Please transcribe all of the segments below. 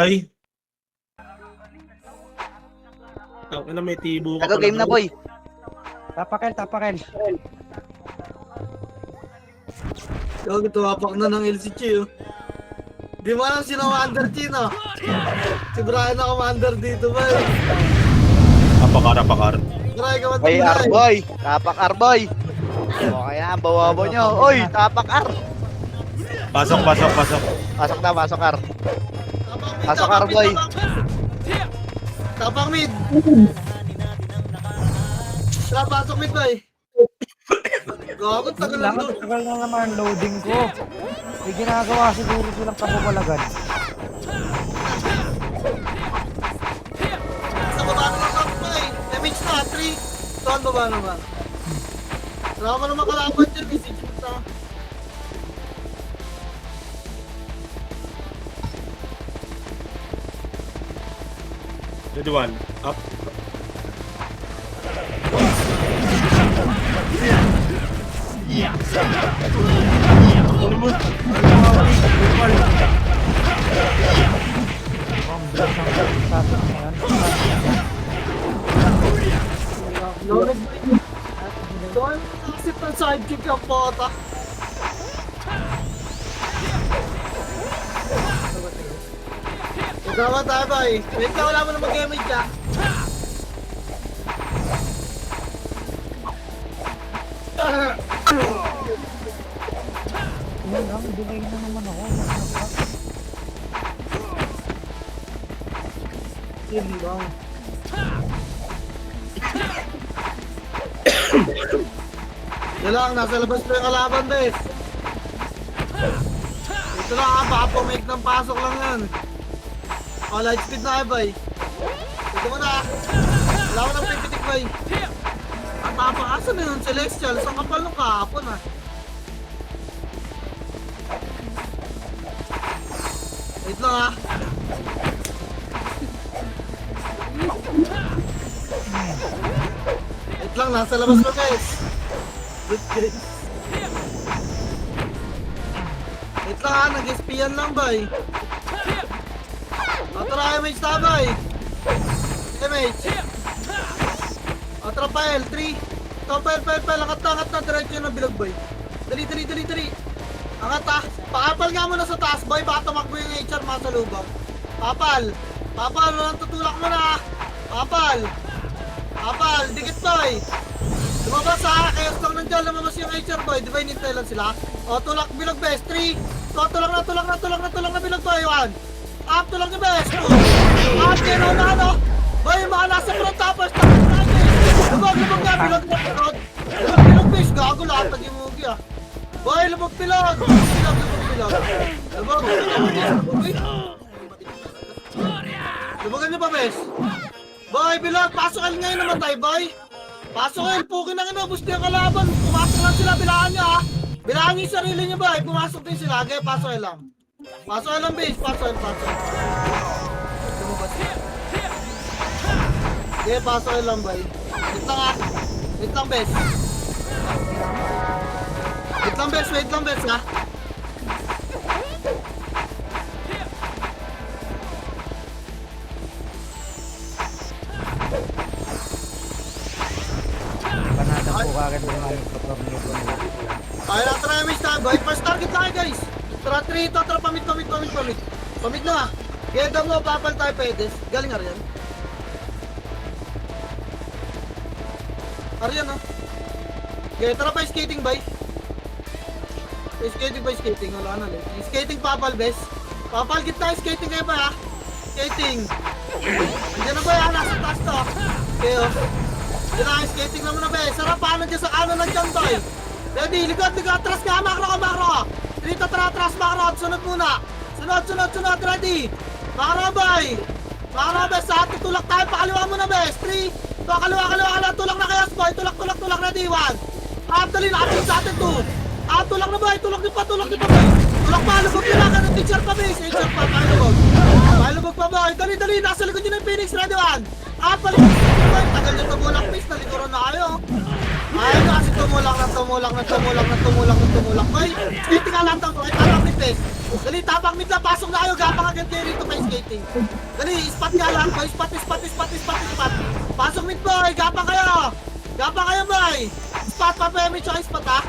Ay. Ang ina may tibo ka Tago game na boy. Tapakel. Yung tuwapak na ng LCG oh. Di mo alam sino commander Chino. Si Brian na commander dito ba eh. Apakar. Try ka Boy Arboy. Tapak Arboy. Okay na, bawa nyo. Oy, tapak Ar. Pasok. Pasok na, pasok Ar. Pasok Arboy. Tapak mid. Pasok mid boy. Gagot, tagal lang doon. Tagal na naman loading ko. May ginagawa siguro silang kababalagan. Sa baba naman ako boy. Damage na, 3. Saan baba naman? Wala ka naman kalaban dyan, message mo sa... Ready one. Up. Ano mo? Loaded boy. Doon, nakasip ng sidekick ang pota. Ikaw tayo boy. Wait ka, wala mo na mag-damage ka. Yan lang, delay na naman ako. Yun lang. Yan lang, nasa labas pa yung kalaban bes. Ito lang ha, baka pumake ng pasok lang yan. O, light speed na kayo boy. Ito mo na. Wala ko ng pipitik boy. Ang tapakasan na yun, Celestial. Isang kapal nung kahapon ha. Wait lang ha. Wait lang, nasa labas mo guys. Good guys. Wait lang ha, nag-espian lang boy. Tara, MH na boy. MH. Tara, Pael, 3. Ito, Pael, angat na, diretso yun ang bilog boy. Dali. Angat ha. Pakapal nga muna sa taas boy, baka tumakbo yung HR masalubang. Papal, walang tutulak mo na. Papal, dikit boy. Lumabas ha, kaya lang nandiyan, lumabas yung HR boy. Di ba inintay lang sila? O, tulak bilog best, 3. Tulak na bilog boy, 1. Up, tulak na best, 2. Up, gano'n na ano. Boy, mga nasa front tapos, lubog nga, bilog best, gago lahat, naging mugi ah. Boy, lubog bilog. Lubogan niyo pa best. Boy, bilog, pasokan ngayon namatay boy. Pasokan, pukin ang ino, gusto yung kalaban. Pumasok lang sila, bilaan niya ha. Bilaan niyo yung sarili niyo boy, pumasok din sila. Kaya pasokan lang. Pasokan lang base, pasokan. Kaya pasokan lang boy. Wait lang base. Wait lang bes ha. Panatang po kagad ng mga tornado. Ay, tara MH na boy. First target tayo guys. Tara 3 ito, tara pamit. Pamit na ha. Geda mo, papal tayo pedes. Galing Aryan. Aryan ha. Okay, tara pa skating boy. Skating, wala na lang. Skating papal bes. Papal gitna skating kayo ba ha? Skating. Andiyan na ba yan? Nasa taas to. Okay oh. Diyan na skating na muna bes. Sarap paano dyan sa kanan ng dyan boy. Ready, likod. Atras ka, makro. Dito atras, makro. Sunod muna. Sunod. Ready. Makro boy. Makro bes ha. Tutulak tayo. Pakaliwa muna bes. 3. Ito, kaliwa. Tulak na kayas boy. Tulak. Ready, 1. Dali, nakating sa atin 2. Tulak na boy. Tulak niyo pa boy. Tulak pa, lubog nyo lang. Anong teacher pa base? HR pa, palubog pa boy. Dali, nasa likod nyo ng Phoenix. Ready, 1. Palikod boy. Tagal nyo tumulak base. Nalikuran na kayo. Ay, kasi tumulak. Boy, skating ka lang tang boy. Tapang mid, bes. Dali, tapang mid lang. Pasok na kayo. Gapang agad kayo rito kay skating. Dali, spot nga lang, boy. Spot. Pasok mid, boy. Gapang kayo, boy. Spot pa, Emi, tsaka spot, ha.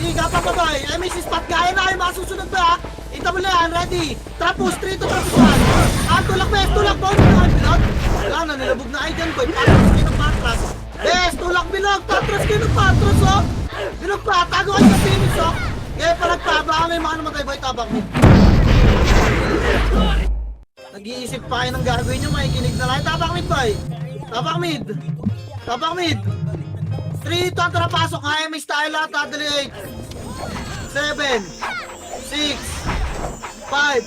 Gapang pa, boy. Emi, si spot. Gaya na kayo, mga susunod ba, ha. Ita mo na yan, ready. Trapus, 3 to trapus 1. Tulak, bes. Tulak, boy. Wala na, nilabog na kayo dyan, boy. Patras kayo ng patras. Bes, tulak bilog. Patras kayo ng patras, oh. Bilog pa, tago kayo sa Phoenix, oh. Kaya palag pa, baka may mga namatay, boy. Tabak mid. Nag-iisip pa kayo ng gagawin nyo, makikinig na lang. Tabak mid, boy. Tabak mid. 3, tantra pasok. HMA style lahat. Tadali 8, 7, 6, 5,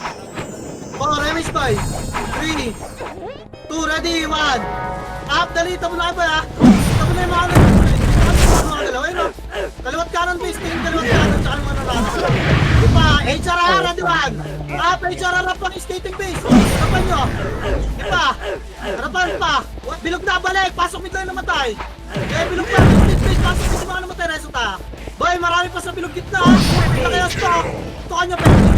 4, MH boy. 3, 2, ready, 1. Up, dali, tabo na kayo boy, ha. Tabo na yung mga galaw, ayun, no. Kaliwat kanan base, tingin kaliwat kanan, tsaka yung mga nalasa. Diba, HRR, ready, 1. Up, HRR, pang skating base. Harapan nyo. Diba, harapan pa. Bilog na, balik, pasok mid lang namatay. Bilog pa, skating base, pasok mid yung mga namatay, resulta. Boy, marami pa sa bilog gitna, ha. Ito kayo, stock. Ito kanya, pwede.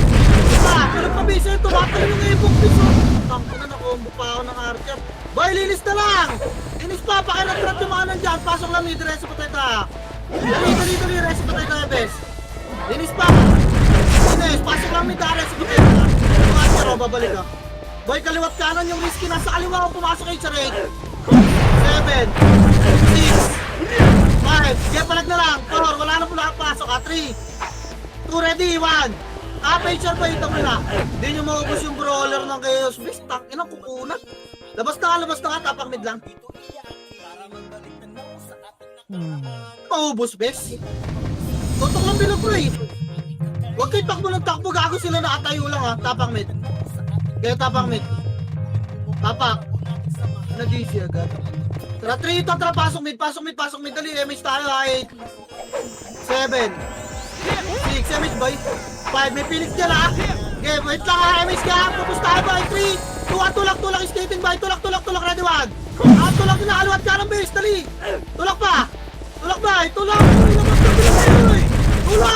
Diba, bilog pa base, ito, bakit yung ibong base, oh. Tangko na, nakombo pa ako ng archer. Boy, linis na lang! Linis pa, pakinag-trap yung mga nandyan. Pasok lang nito, reso patay ta. Dali, reso patay ta, bes. Linis pa. Linis, pasok lang nito, reso patay ta. Mga archer, oh, babalik ka. Boy, kaliwat kanan yung risky. Nasa kaliwa ko pumasok kayo sa rate. 7, 6, 5. Kaya palag na lang. 4, wala na pula pasok, ha. 3, 2, ready, 1. Picture pa ito mo na. Hindi nyo maubos yung brawler ng Chaos Beast. Inang kukunat. Labas na ka, tapang mid lang. Maubos, bes. Tutok lang bilog ko, eh. Huwag kayo takbo ng takbo, gago sila nakatayo lang, ha. Tapang mid. Kaya tapang mid. Tapak. Nag-GC agad. Tara, 3 ito, tara, pasok mid. Dali, MH tayo, 8, 7, 6, MH boy. 5, may Felix dyan, ha. Okay, wait lang, ha. MH ka, tapos tayo, boy. 3, 2, tulak, skating boy. Tulak, ready, 1. Tulak, kinakaluwat ka ng base, dali. Tulak pa, boy. Tulak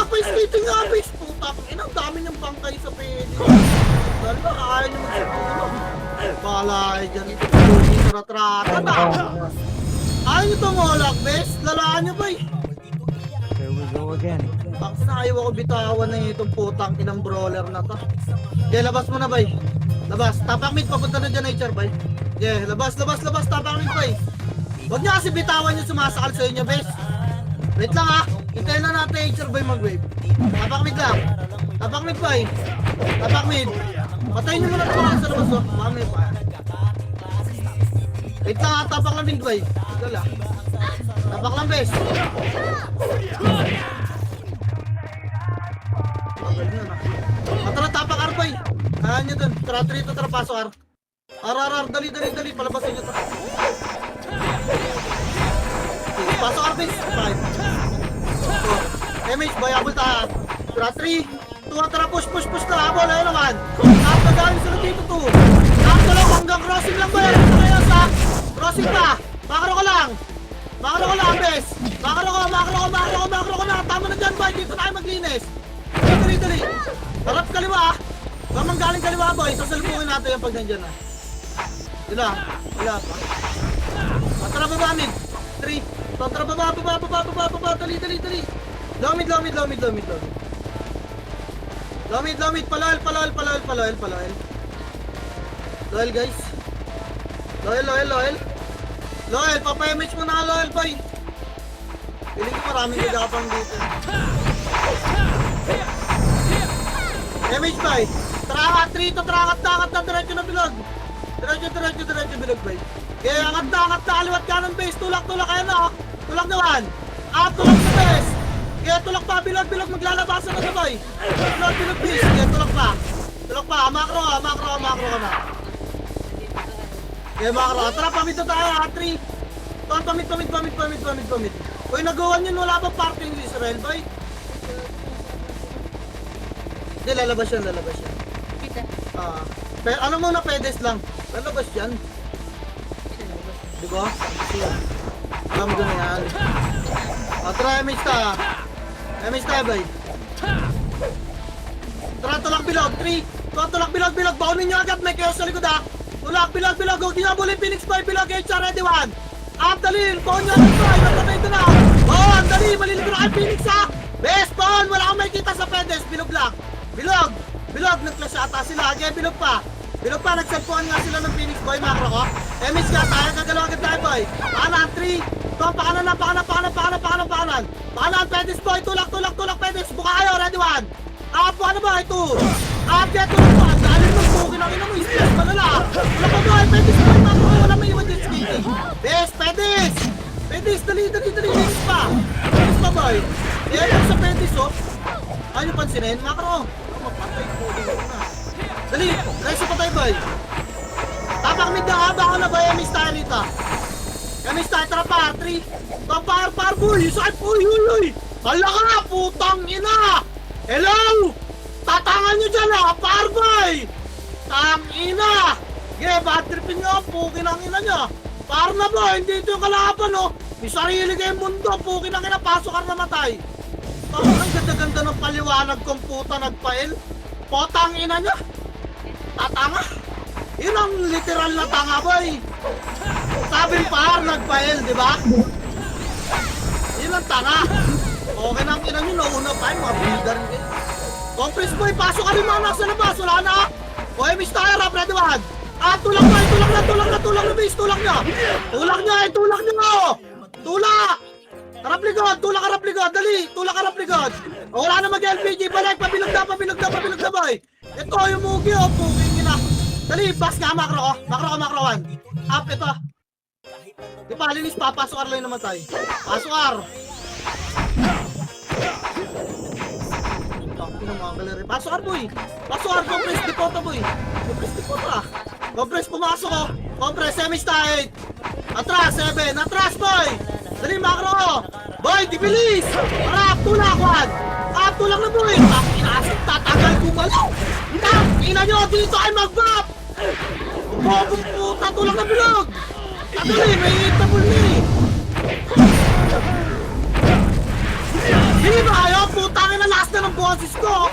pa, skating nga, base. Putak, ang dami niyang bangkay sa pwede. Dali ba, kaya niyo magsitulog. Bahala kayo dyan. Sa ratrata, ta. Ayaw niyo tumulak, base. Lalaan niyo, boy. Here we go again. Ang ayaw ako bitawan na itong putang inang brawler na to. Okay, labas mo na, bay. Labas. Tapak mid, papunta na dyan, HR, bay. Okay, labas. Tapak mid, bay. Huwag niyo kasi bitawan yung sumasakal sa inyo, bes. Wait lang, ha. Hintayin na natin, HR, bay, mag-wave. Tapak mid lang. Tapak mid, bay. Tapak mid. Patayin niyo muna ito mga sa labas, oh. Mami pa. Wait lang, ha. Tapak lang mid, bay. Gala. Tapak lang, bes. Tara, tapak Arboy. Ayan nyo dun. Tara, trito, tara, pasok Ar. Ar, dali. Palabasin nyo to. Pasok Arboy. 5. MH, bayabol ta. Tara, 3, 2, tara, push na. Habol, ayun naman. Tapos na galing sila dito, 2. Tapos lang, hanggang crossing lang ba yan? Ngayon sa crossing pa. Makro ko lang, bes. Makro ko na. Tama na dyan, boy. Dito na kayo maglinis. Dali. Harap kaliwa, ah. Bang galing kaliwa, boy. Sasalubungin natin yung pag nandyan, ah. Wala pa. Tara, baba, mid. 3. Tara, baba. Dali. Low mid. Palal. Loyal, guys. Loyal, papayamage mo na, loyal, boy. Piling ko maraming gagapang dito. Damage boy. Tara, 3 to, angat na, diretso na bilog. Diretso bilog boy. Kaya angat na, aliwat ka ng base. Tulak, ayan na, oh. Tulak na 1. Tulak na base. Kaya tulak pa, bilog, maglalabasan na boy. Bilog base. Kaya tulak pa, makro ka na. Kaya makro ka. Tara, pamit na tayo, ha, 3. Pamit. Uy, nagawan yun, wala pa parking ni Israel, boy. Hindi, lalabas yan. Pero ano muna, pedes lang. Lalabas yan. Diba? Alam ko na yan. O, tara, MH tayo. MH tayo, boy. Tara, tulak bilog. 3, 2, tulak bilog. Baunin nyo agad, may chaos sa likod ha. Tulak bilog. Huwag nyo nabulin Phoenix Boy. Bilog, HR, ready 1. Up, dali. Baon nyo agad, boy. Magpatay ito na. Baon, dali. Maliligo na kay Phoenix ha. Best, baon. Wala akong makikita sa pedes. Bilog lang. Bilog. Nag-clash ata sila. Okay, bilog pa. Nagsampuan nga sila ng Phoenix Boy, makro ko. MH ka, tayo, gagalaw agad tayo, boy. Pakanan, 3, 2, pakanan. Pakanan, Pedis, boy, tulak, Pedis. Buka kayo, ready 1. Up, ano ba, 2. Up, get, tulak pa. Galing ng bukin ang ina mo, stress malala. Tulak pa, boy, Pedis, boy, makro ko. Wala may iwan din, skating. Best, Pedis, dali, Pedis pa, boy. Ayan sa Pedis, oh. Ano pansinin, makro. Mapatay ko, na. Dali, reso pa tayo, boy. Tapak mid na nga, baka na ba yung tayo rito? Yung tayo, tara pa, 3. Par, boy, sakit, uy. Hala ka na, putang ina. Hello? Tatangan nyo dyan, ha, par, boy. Tang ina. Yeah, bad tripin nyo, pukin ang ina nyo. Par na, boy, hindi ito yung kalaban, oh. May sarili kayong mundo, pukin ang ina, pasok ka na matay. Ang ganda-ganda ng paliwanag kong puta nagpail. Potang ina nyo. Tatanga. Yun ang literal na tanga, boy. Sabi par, nagpail, di ba? Yun ang tanga. Okay na ang ina nyo, nauna pa yung mga builder nyo. Compress, boy, pasok ka rin mga nasa labas. Wala na. Okay, Miss Tayo, rap, ready one. Tulak na, base, tulak nyo. Tulak! Harap likod, dali! Tulak harap likod! O, wala na mag-LPG, balik! Pabilog na, boy! Ito yung mugi, oh, puging ina! Dali, pass nga, makro 1! Up, ito! Di pa, linis pa, pasok ar lang naman tayo! Pasok ar! Pasok ar, boy! Compress, dipota, boy! Compress, pumasok, oh! Compress, semi-style! Atras, 7! Atras, boy! Dali, makro! Boy, dibilis! Harap, tulak, 1! Tulak na, boy! Inaasip, tatagal kumalaw! Ina nyo, dito ay mag-bop! Bobong puta, tulak na bilog! Dali, may itabol ni! Hindi ba kayo? Putang ina, last na ng boses ko!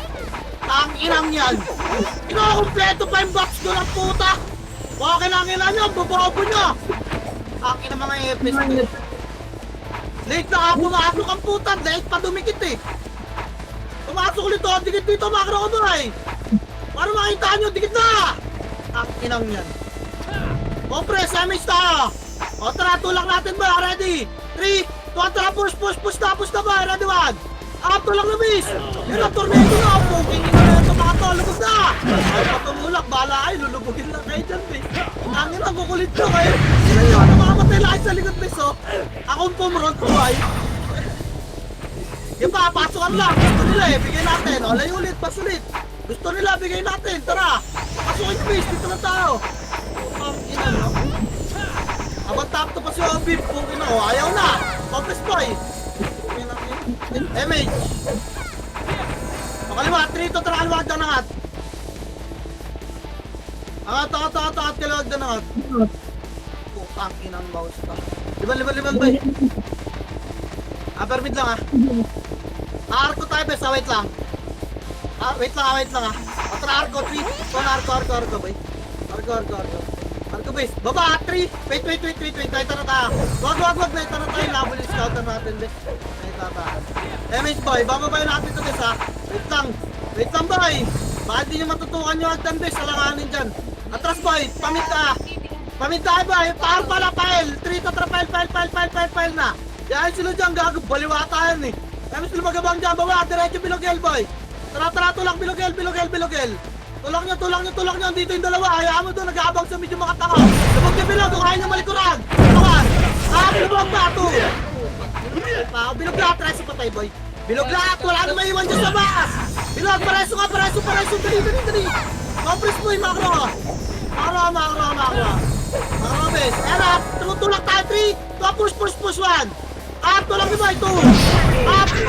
Tang inang yan! Kinokompleto pa yung box ko ng puta! Okay lang ina nyo, bobobo nyo! Ang ina mga epis. Late na nga pumasok ang puta, late pa dumikit eh. Pumasok ulit o, dikit dito, makro ko boy. Para makita nyo, dikit na. Ang inang yan. Compress, damage tayo. O tara, tulak natin ba, ready? 3, 2, tara, push na ba, ready 1. Tulak na bis. Yun ang tornado na, puking ina na ito mga to, lubog na. Ay, patumulak, bala ay, lulubugin lang kayo dyan bis. Ang ina, kukulit nyo kayo. Sila nyo, nakamatay lang sa likod bis o. Akong pumront ko ay. Yung pa, pasukan lang. Gusto nila eh, bigay natin. O, layo ulit, pas ulit. Gusto nila, bigay natin. Tara, pasukin nyo bis, dito lang tayo. Ang ina no. Abang tap to pa si Obib, puking na o. Ayaw na. Compress boy. MH. Pakaliwa, 3 to tara, kaliwag na nangat. Angat, kaliwag na nangat. Putang inang mouse ka. Liban, boy. Upper mid lang, Arko tayo, bes, wait lang. Wait lang, Tara, arko, 3. Arko, boy. Arko, bes. Baba, 3. Wait. Naita na tayo. Wag. Naita na tayo. Labol yung scouter natin, bes. Naita na tayo. MH, boy. Bababayin natin ito, bes, ha. Wait lang, boy. Bakit di nyo matutukan yung agdan, bes. Alanganin dyan. Atras, boy. Pamit tayo, boy. Par pala, file. 3 to tara, file na. Yan sila dyan, gago. Baliwa tayo, eh. Kami sila magabang dyan. Bawa, diretso bilogel, boy. Tara, tulak, bilogel. Tulak nyo. Dito yung dalawa. Hayaan mo doon, nag-aabang sa medyo mga tanga. Lubog niya bilog, kung kaya nyo malikuran. Tulungan. Bilog ba, 2. Bilog lahat, reso patay, boy. Bilog lahat, wala na maiwan dyan sa baas. Bilog, pareso. Dali. Compress, boy, makro. Makro, bes. Erap, tulak tayo, 3. Push, 1. Tulak niyo, boy, 2.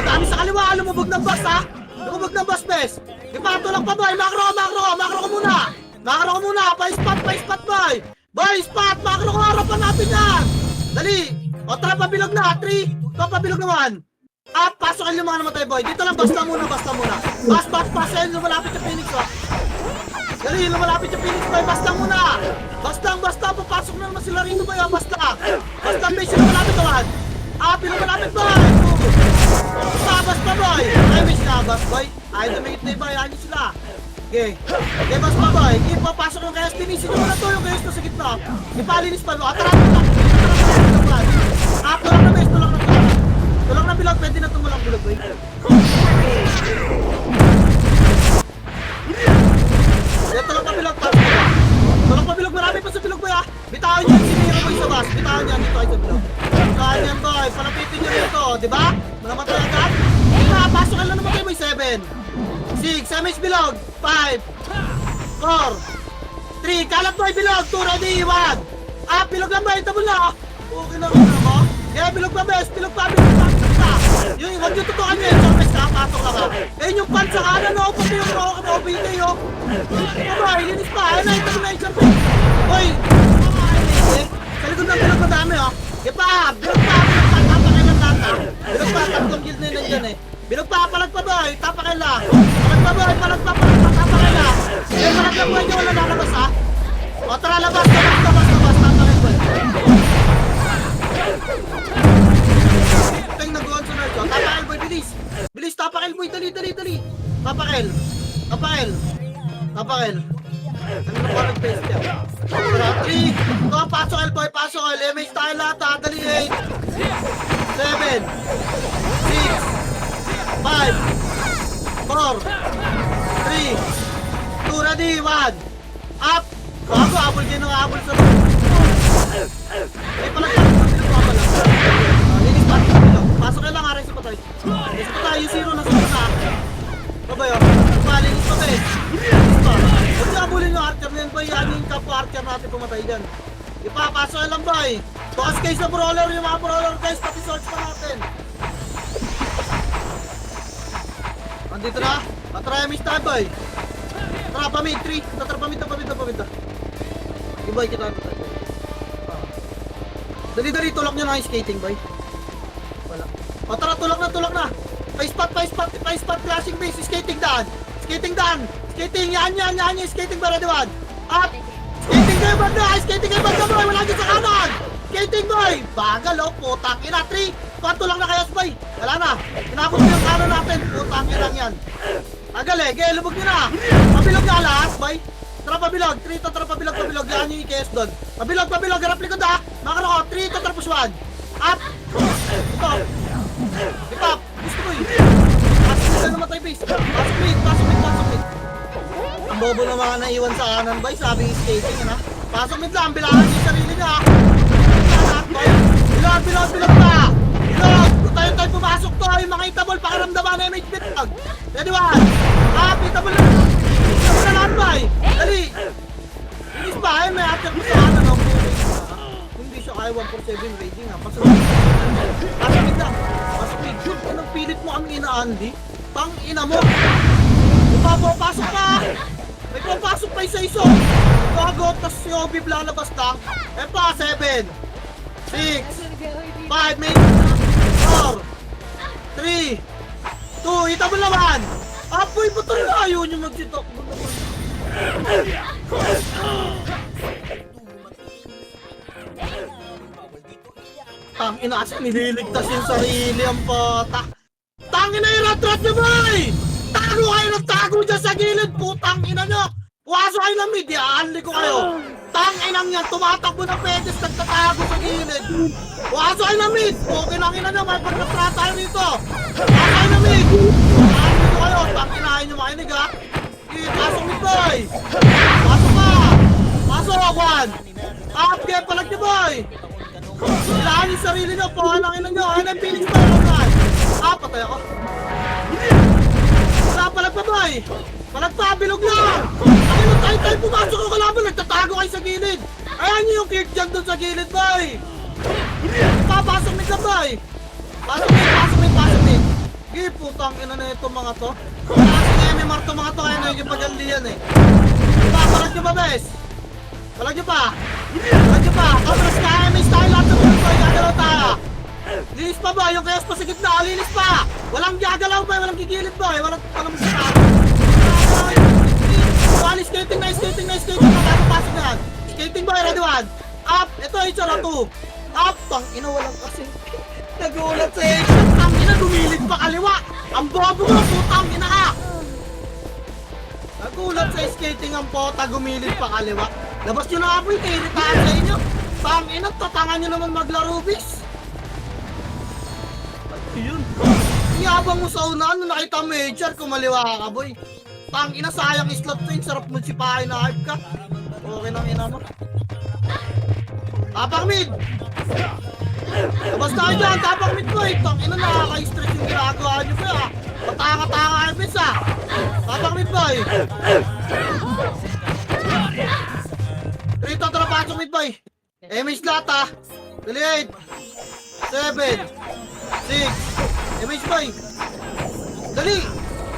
Madami sa kaliwa, lumubog ng bus, ha. Lumubog ng bus, bes. Ipatulak pa, boy. Makro ko muna. Pa-spot, boy. Boy, spot. Makro ko, harapan natin yan. Dali. O, tara, pabilog na. 3. Pabilog naman. Pasok yung mga namatay boy. Dito lang, basta muna. Bas, yan, lumalapit yung Phoenix, oh. Dali, lumalapit yung Phoenix, boy. Basta muna. Basta, papasok na naman sila rito, boy, oh. Basta, base, lumalapit, oh. Pinumalapit, boy. Basta, boy. Ay, may sinabas, boy. Ay, dumingit na iba, yan sila. Okay, basta, boy. Papasok yung kayas, tinisin nyo muna to, yung kayas to sa gitna. Ipalinis pa, boy. Tara. Tulak na, base, tulak na bilog, pwede na tumulang bilog, boy. Tulak na bilog, tulak na bilog, marami pa sa bilog, boy, ah. Bitawan yan, sinira boy sa bus. Bitawan yan, dito ay sa bilog. Bitawan yan, boy, palapitin nyo rito, di ba? Manamatay agad. Pasok ka lang naman kayo, boy, 7 6, MH bilog, 5 4 3, kalat, boy, bilog, 2, ready, 1 bilog lang, boy, tabol na, okay na mo. Yeah, bilog pa, bes. Bilog pa. Yung huwag yung tutukan nyo yun. So, bes, nakapasok lang, ha. Yung pan sa kanan, no? Pati yung OBT, yo. Boy, linis pa. Ayun na, ito na yung jump, boy, sa likod ng bilog madami, oh. Bilog pa. Tapakailan tata. Bilog pa, tatlong guild na yun nandyan, eh. Bilog pa, palag pa, boy. Tapakailan. Palag pa, tapakailan. Palag lang, boy, nyo. Wala lalabas, ha. O, tara, labas. Tapakailan, boy. Teng nag-on sa nerd ko. Tapakel boy, bilis. Bilis, tapakel boy, dali. Tapakel. Ano na po nag-paste yan? Tara, 3. Ito, pasok el boy, pasok el. MH tayo lahat, ha. Dali, 8 7 6 5 4 3 2, ready, 1 up. Bago, abol din ng abol sa ay pala linis pa. Pasok ka lang, aray sa patay. Linis pa tayo, 0 na sa na. Babay, oh. Linis pa tayo. Linis pa. Huwag niyo abulin yung archer na yun, boy. Yan yung kapwa archer natin pumatay dyan. Ipapasok ka lang, boy. Bukas kayo sa brawler, yung mga brawler guys, pati search pa natin. Andito na. Try miss tayo, boy. Tara, pamid, 3. Tara, pamid na. Boy, kita. Dali, tulak nyo na yung skating, boy. Wala. O, tara, tulak na. Pa-spot, flashing base, skating daan. Skating, yan yung skating ba, ready, 1. Up! Skating kayo, banda, boy, wala dyan sa kanan. Skating, boy. Bagal, oh, putang ina, 3. Tulak na kayas, boy. Wala na. Tinapos mo yung kanan natin, putang ina yan. Agal, lubog nyo na. Pabilog na alas, boy. Tara pabilog, 3 to, tara pabilog, yan yung IKS doon. Pabilog, harap likod, ha. Mga kanoko, 3 to, tara push 1. Up! Ipap! Gusto ko, pasok na namatay, base. Pasok mid. Ang bobo na mga naiwan sa kanan, boy. Sabi yung skating, ha. Pasok mid lang, bilangan yung sarili niya, ha. Bilog pa! Bilog! Tayo pumasok to, yung mga itabol, pakiramdaman na MH bitag. Ready, 1. Itabol na. Lahat, boy! Dali! Inis ba? May atyag mo sa kanan, no? Hindi siya kaya 147 rating, ha? Pasok mid. Anong pilit mo kami ina-Andy? Pang ina mo! Pasok pa! May papasok pa isa-iso! Gago, tas yung OB lalabas lang. Pa, 7 6 5 may 4 3 2, itabol naman! Apoy, ba't rin ayaw nyo mag-sitok mo naman? Tangina kasi nililigtas yung sarili ang bata. Tangina yung rat-rat nyo, boy! Tago kayo ng tago dyan sa gilid, putang ina nyo! Puwaso kayo ng media, aanli ko kayo! Tanginang yan, tumatakbo ng pedes, nagtatago sa gilid! Puwaso kayo ng mid! Okay lang ina nyo, may pagkatra tayo rito! Puwaso kayo ng mid! Aanli ko kayo, tanginahin nyo makinig, ha! Pasok mid, boy! Pasok pa! Pasok, 1! Up game, palag nyo, boy! Kailangan yung sarili nyo, pahalangin nyo! Ayun ang Phoenix pa, patay ako! Wala, palag pa, boy! Palag pa, bilog lang! Ayun, tayo pumasok ko kalaban, nagtatago kayo sa gilid! Ayan nyo yung kick jump doon sa gilid, boy! Papasok mid lang, boy! Pasok mid! Sige, putang ina na ito mga to. Kasi MMR to mga to, kaya na yung pagaldihan, eh. Palag nyo ba, bes? Palag nyo pa! Atras ka, MH tayo lahat sa mga to, gagalaw tayo! Linis pa ba? Yung kayas pa sa gitna, linis pa! Walang gagalaw ba? Walang gigilid ba? Walang masakit. Wali skating na, nakapapasok na yan. Skating ba, ready one? Up! Ito, HR 2. Up! Tangina, walang kasi. Nagulat sa HR. Tangina, dumilid pa kaliwa. Ang bobo mo, putang ina ka. Nagulat sa skating ang pota, gumilid pa kaliwa. Labas nyo na nga po yung kairitahan sa inyo. Tangina, tatangan nyo naman maglaro, bis. Ano yun? Iyabang mo sa unahan, nung nakita mo HR, kumaliwa ka, boy. Tangina, sayang slot to yun. Sarap mo sipahin na hype ka. Okay nang ina mo. Tapak mid! Labas tayo dyan, tapak mid boy. Tangina, nakaka-stress yung ginagawa nyo pa ah. Patanga-tanga yung bis ah. Tapak mid boy. Rito, tara pasok mid boy. Image slot ah. 28 7 6 Image boy. Dali!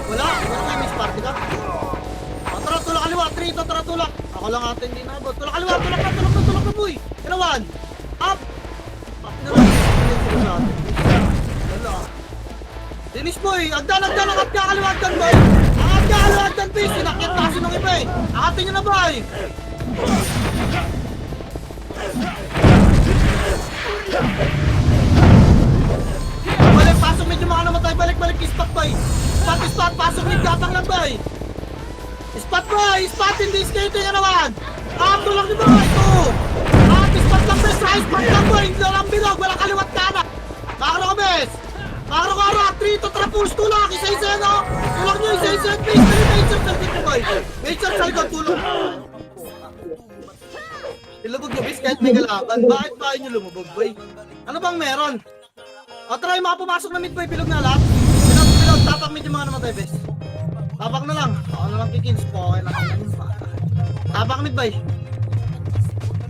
Wala may image party ka. Tara, tulak kaliwa. 3, tara, tulak. Ako lang ate, hindi na abot. Tulak kaliwa, tulak na boy. Kinawan. Up. Up na lang. Wala. Dinis boy. Agdan, angat ka kaliwa, agdan boy. Angat ka kaliwa, agdan bis. Sinakit kasi nung iba eh. Angatin nyo na boy. Balik, pasok medyo mga namatay. Balik, spot boy. Spot, pasok mid, gatang lang boy. Spot boy, spot hindi skating na naman. Tulak ni boy, ito. Spot lang bes, spot lang boy. Hindi lang bilog, walang kaliwat kanan. Makaro ka bes. Makaro ka rak, 3 to trapus, tulak. Isa-isa no. Tulak nyo, isa-isa. Base, major sa likod boy. Major sa likod, tulak. Ilubog nyo bes, kahit may galaban. Bakit ba nyo lumubog boy? Ano bang meron? Try mga pumasok na mid boy, bilog na lahat. Bilog, tapak mid yung mga namatay bes. Tapak na lang. Ako na lang kikins po. Okay na yun pa. Tapak mid boy.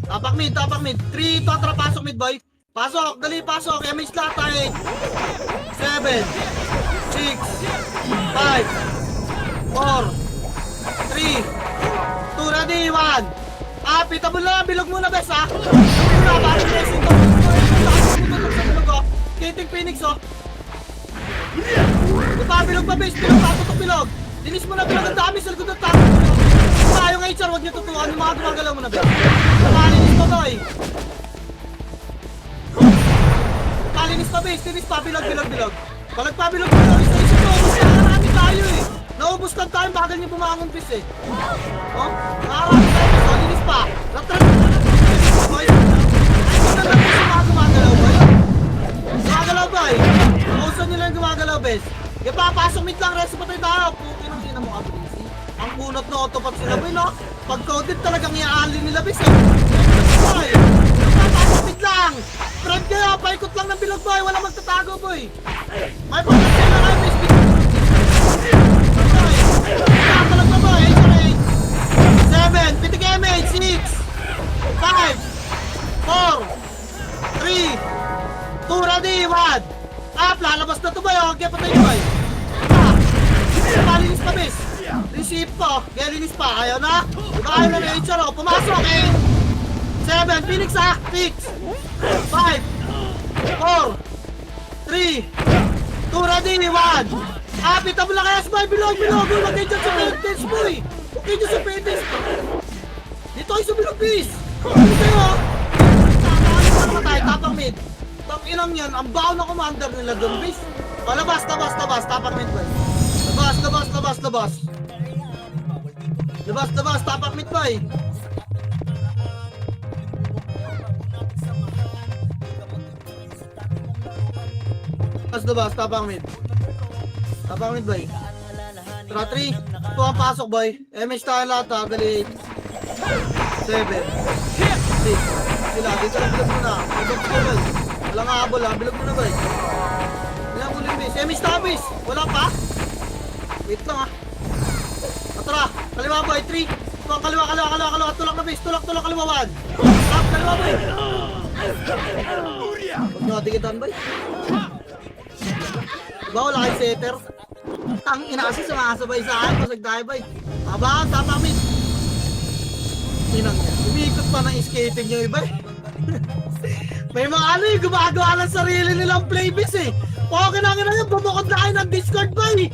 Tapak mid. 3, totra, pasok mid boy. Pasok, dali pasok. Image lahat tayo. 7 6 5 4 3 2, ready, 1. Pitable na lang. Bilog muna bes ha. Bilog muna. Bakit blessing to? Bilog oh. Skating Phoenix oh. Bilog pa base. Bilog pa. Tutok bilog. Dinis mo na bilog ang dami sa likod ng tapo. Tayo ng HR, huwag niyo tutuan. Yung mga gumagalaw mo na ba? Nakalinis pa boy. Nakalinis pa base. Dinis pa. Bilog. Pag nagpabilog. Isa-isa to. Ubus na nakarami tayo eh. Naubos lang tayo. Bagal niyo bumangon base eh. Oh? Nakarami tayo. So, dinis pa. Ratrat. Boy. Ay, ito na lang mga gumagalaw boy. Gumagalaw boy. Uso nyo lang gumagalaw base. Kaya papasok mid lang, resto pa tayo tayo. Pukin ang sina mo abilisi. Ang bunot na autopop sila boy, no? Pag coded talagang iaalin nila bis eh. Boy, papasok mid lang. Spread kayo, paikot lang ng bilog boy. Wala magtatago boy. May pagkakasya lang kayo bis. Boy, nakakalog na boy. 7, pitik MH, 6 5 4 3 2, ready, 1. Lalabas na to ba yun? Kaya patay nyo ba yun? Malinis pa bis. Receive po. Kaya linis pa. Ayaw na. Diba ayaw na ng HR o. Pumasok eh. 7. Phoenix ha. 6 5 4 3 2, ready, 1. Pitable na kaya boy. Bilog. Huwag kayo dyan sa Pentes boy. Huwag kayo dyan sa Pentes. Dito kayo sa bilog bis. Ano kayo? Tamatay. Tapang mid. Tang inang yan, ang baon na commander nila doon, base. Labas, tapak mid boy. Labas, tapak mid boy. Labas, tapak mid. Tapak mid boy. Tara 3, 2 ang pasok boy. MH tayo lahat ha, dali 7 6 sila, dito lang bilog muna. Bilog ko boy. Walang habol ha, bilog muna boy. Bilang ulit base, MH tayo base. Wala pa? Wait lang ha. Tara, kaliwa boy, 3 2 kaliwa, tulak na base, tulak kaliwa 1. Up, kaliwa boy. Huwag nyo katikitan boy. Diba wala kayo setter? Tang ina kasi sumakasabay sa akin, pasag tayo boy. Tapak mid. Inang yan, umiikot pa ng skating nyo iba eh. May mga ano eh, gumagawa ng sarili nilang playbase eh. Poke na yun, bumukod na kayo ng Discord ba eh.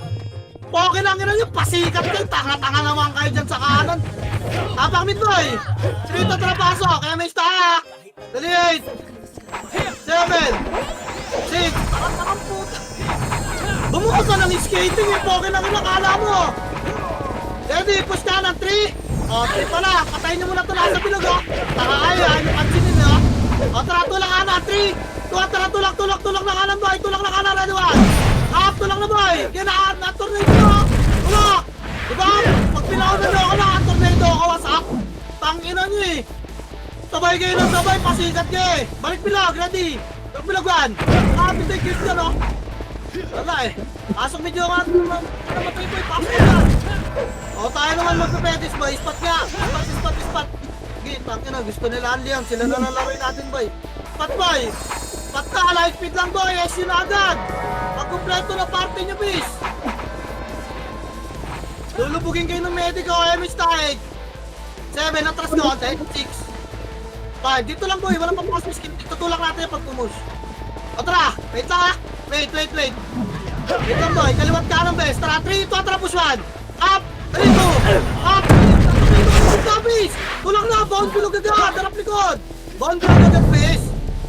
Poke na yun, pasikat kayo, tanga-tanga naman kayo dyan sa kanan. Tapak mid boy. Trito trapaso, kaya may stack. Dali 8, 7, 6, takang puta. Bumukod na ng skating eh, poke na yun, akala mo. Ready, push ka ng 3. O, 3 pala, patayin nyo muna ito lahat sa bilog o. Taka kayo, ayaw pansinin o. O, tara, tulak ka na, 3. Tara, tulak na kanan boy, tulak na kanan, ready 1. Half, tulak na boy. Ginaan na, tornado o. Tulak. Diba? Pag pinaunan nyo ako na, tornado ako, wasak. Tangina nyo eh. Sabay kayo ng sabay, pasikat kayo eh. Balik bilog, ready. Tulak bilog 1. Pitay kills ka no. Wala eh. Pasok medyo ka, namatay boy, pasok ka. O, tayo naman magpapetis boy, spot nga. Spot. Sige, tangina, gusto nila Anliang, sila na nalaroin natin boy. Spot boy. Spot ka, light speed lang boy, SU na agad. Pagkumpleto na party nyo bis. Lulubugin kayo ng medic o MS tag. 7, atras na konti. 6. 5, dito lang boy, walang papukas skin. Tutulak natin yung pag-pumus. O tara, wait lang ha. Wait. Wait lang boy, kaliwat ka ng best. Tara, 3, 2, tara, push 1. Up, 3, 2. Up, 3, 2, bis. Tulak na, bound bilog agad, harap likod. Bound bilog agad bis.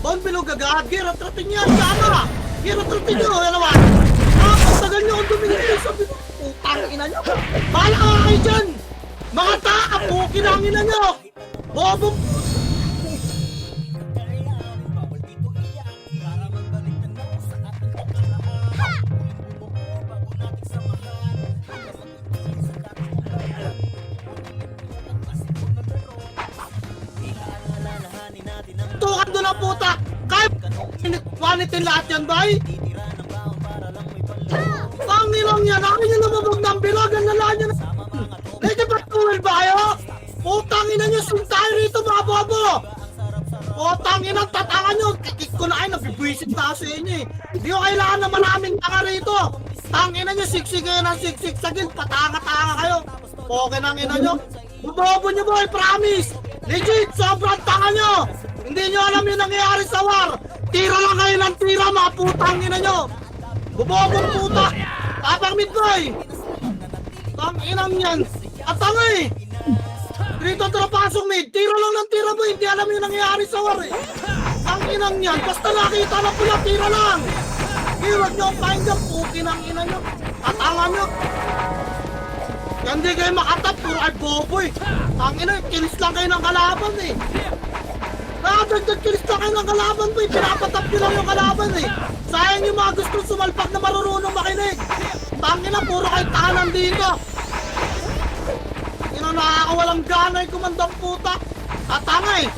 Bound bilog agad, gear at rating yan, sana. Gear at rating nyo, yan naman. Up, ang tagal nyo kung dumingin sa bilog. Putang ina nyo. Bahala ka kayo dyan. Mga taka, pukin ang ina nyo. Bobo. Tukan doon ang puta. Kaya panitin lahat yan, bay. Pangilang yan, akin nyo namabag ng bilog, ang lalaan nyo na. Medyo ba tuwil ba kayo? Putang ina nyo, suntahin rito mga bobo. Putang ina, tatangan nyo. Kikik ko na kayo, nabibwisit na sa inyo eh. Hindi ko kailangan na maraming tanga rito. Tangina nyo, siksik kayo ng siksik sa guild, patanga-tanga kayo. Poke ng ina nyo. Bobo nyo boy, promise. Legit, sobrang tanga nyo. Hindi nyo alam yung nangyayari sa war. Tira lang kayo ng tira, mga putang ina nyo. Bubobong puta! Tapang mid boy! Tang inang yan! At tanga eh! Dito pasok mid! Tira lang ng tira boy! Hindi alam yung nangyayari sa war eh! Tang inang yan! Basta nakita na pula, tira lang! Hirap nyo ang pakinggan! Pukin ang ina nyo! At tanga nyo! Hindi kayo makatap! Puro ay bobo eh! Tang ina! Kilis lang kayo ng kalaban eh! Nakadagdag kilis lang kayo ng kalaban boy! Pinapatap nyo lang yung kalaban eh! Sayang yung mga gusto sumalpak na marunong makinig. Tangina, puro kayo tahanan dito. Ina, nakakawalang gana yung kumandang puta. Tatanga eh.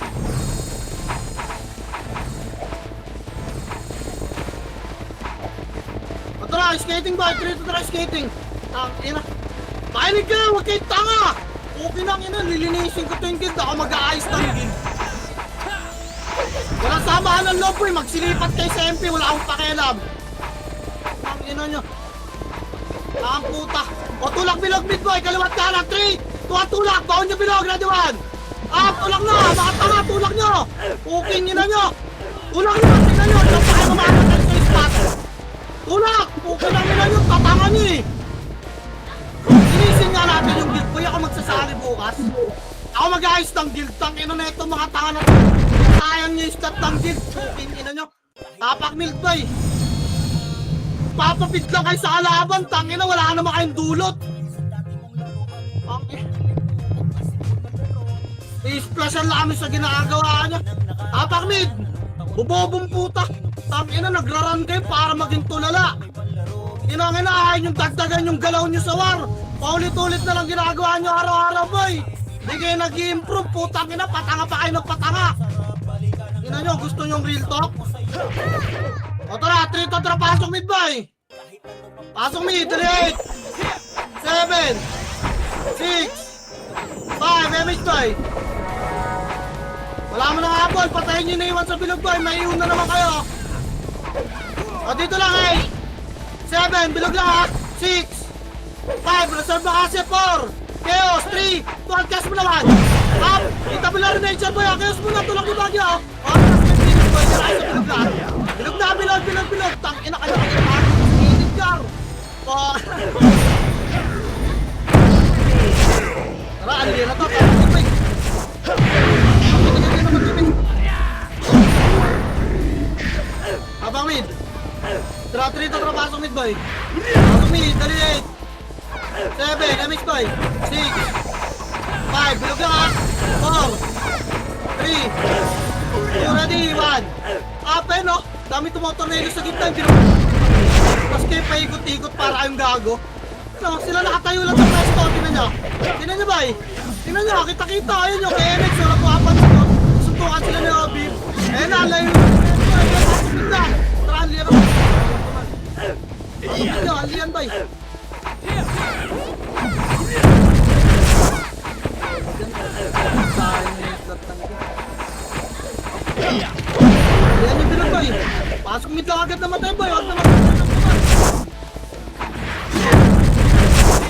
Tara, skating ba? Tara, skating. Tangina. Makinig ka, huwag kayo tanga. Okay lang ina, lilinisin ko ito yung guild. Ako mag-aayos ng guild. Walang samahan ng loob boy, magsilipat kayo sa MP, wala akong pakialam. Ang ina nyo. Ang puta. O tulak bilog mid boy, kaliwat ka lang, 3, 2, tulak, baon nyo bilog, ready 1. Tulak na, mga tanga, tulak nyo. Puking nyo na nyo. Tulak nyo, tingnan nyo, ito pa kayo mamakot kayo sa spot. Tulak, puking lang nyo nyo, tatanga nyo eh. Inisin nga natin yung guild boy, ako magsasali bukas. Ako mag-ayos ng guild, tang ina na ito mga tanga na ito. Sayang nyo yung stat ng guild. Puking ina nyo. Tapak milk boy. Papapit lang kayo sa kalaban. Tangina, wala naman kayong dulot. I-splashan lang kami sa ginagawa nyo. Tapak mid. Bubobong puta. Tangina, nagraran kayo para maging tulala. Inanginahin yung dagdagan yung galaw nyo sa war. Paulit-ulit na lang ginagawa nyo araw-araw boy. Hindi kayo nag-i-improve. Putang ina, patanga pa kayo ng patanga. Ina nyo, gusto nyong real talk? O tara, 3 to, tara, pasok mid boy. Pasok mid, 8, 7, 6, 5, MH boy. Wala mo nang habol, patayin nyo na iwan sa bilog boy, may iwan na naman kayo. O dito lang 8, 7, bilog lang ha, 6, 5, reserve na kasi 4, Chaos, 3, 2, cast mo naman. Up, itabi na rin na boy, Chaos mo na, tulak yung bagyo. Bilog na, bilog. Tangina kayo kayo. Init car. Tara, alin na to. Abang mid. Tara, pasok mid boy. Pasok mid, dali 8. 7, MX boy. 6. 5, bilog lang ha. 4. 3. 2 ready, 1. Apen no. Dami tumotornelo sa gitna. Tapos kayo paikot-ikot para kayong gago. Ano, sila nakatayo lang sa presto. Tingnan nyo. Tingnan nyo ba eh? Tingnan nyo, kita-kita. Ayun nyo, kay MX. Wala po apat sila. Suntukan sila ni Obib. Eh, nalayo. Tara, aliyan ako. Tingnan nyo, aliyan ba eh? Aliyan yung bilog ba eh? Pasok mid lang agad na matay boy. Huwag na matay.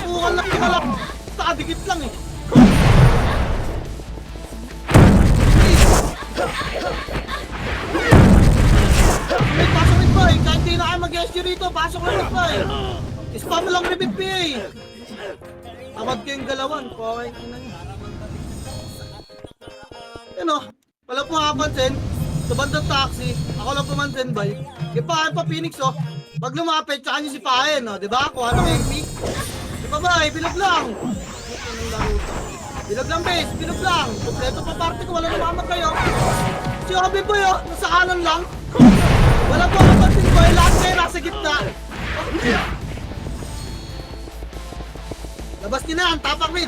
Bukan lang yung malak. Nakadikit lang eh. Pasok mid boy. Kahit di na kayo mag-SG rito, pasok lang mid boy. Spam lang repeat PA. Tamad kayong galawan. Okay, ina nyo. Yan o. Wala po makapansin. Sa bandang taxi, ako lang pumansin boy. Ipahan pa Phoenix oh. Pag lumapit, tsaka nyo si Pahen oh. Diba? Kuha ng MP. Diba ba? Bilog lang. Bilog lang base. Bilog lang. Kompleto pa party ko. Wala namamag kayo. Si Obi boy oh. Nasa kanan lang. Wala po makapansin boy. Lahat kayo nasa gitna. Labas nyo na ang tapak mid.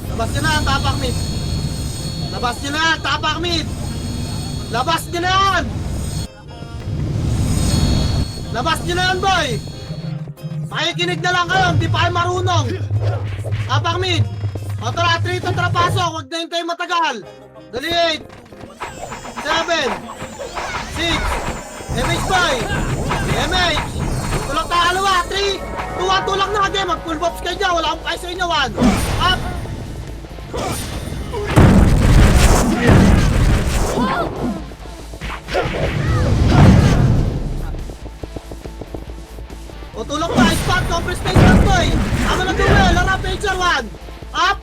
Labas nyo na ang tapak mid. Labas nyo na, tapak mid! Labas nyo na yan! Labas nyo na yan, boy! Makikinig na lang kayo, hindi pa kayo marunong! Tapak mid! O tara, 3 to tara pasok, huwag na hintayin matagal! Dali 8! 7! 6! MH boy! MH! Tulak tayo kalawa, 3! 2-1 tulak na agad, mag-full bops kayo dyan, wala akong kayo sa inyo, 1! Up! O tulak pa, spot, compress na spot boy. Tama na duel, lara, pager 1. Up.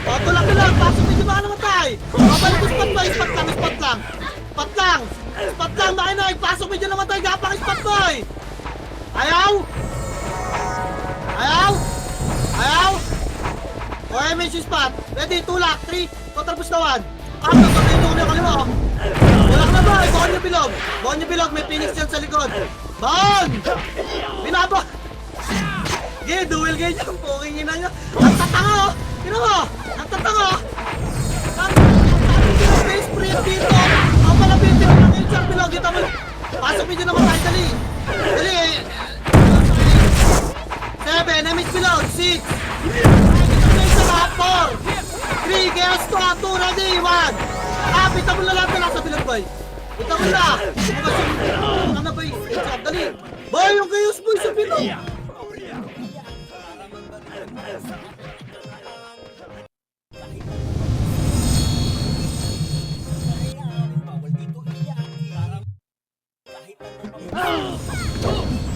O tulak na lang, pasok medyo baka namatay. Babalik ko spot boy, spot lang. Spot lang, makinig, pasok medyo namatay, gapang spot boy. Ayaw. O MH spot, ready, tulak, 3, kontrapos na 1. Up, nagkakaino ko na yung kaliwa. Tulak na boy, buon nyo bilog, may Phoenix dyan sa likod. Bon! Binaba! Gaya, duel kayo dyan. Poking ina nyo. Ang tatanga oh! Tino mo! Ang tatanga oh! Ang face spray dito! Ang palabitin ng mga insang bilog. Ito mo! Pasok medyo naman tayo. Dali! Dali! 7, MH bilog. 6! Ito mo isa na 4! 3, chaos 2, ready! 1! Pita mo na lahat na nasa bilog boy! Ito mo na! Ano ba yung dali? Boy, yung chaos boy sa bilog!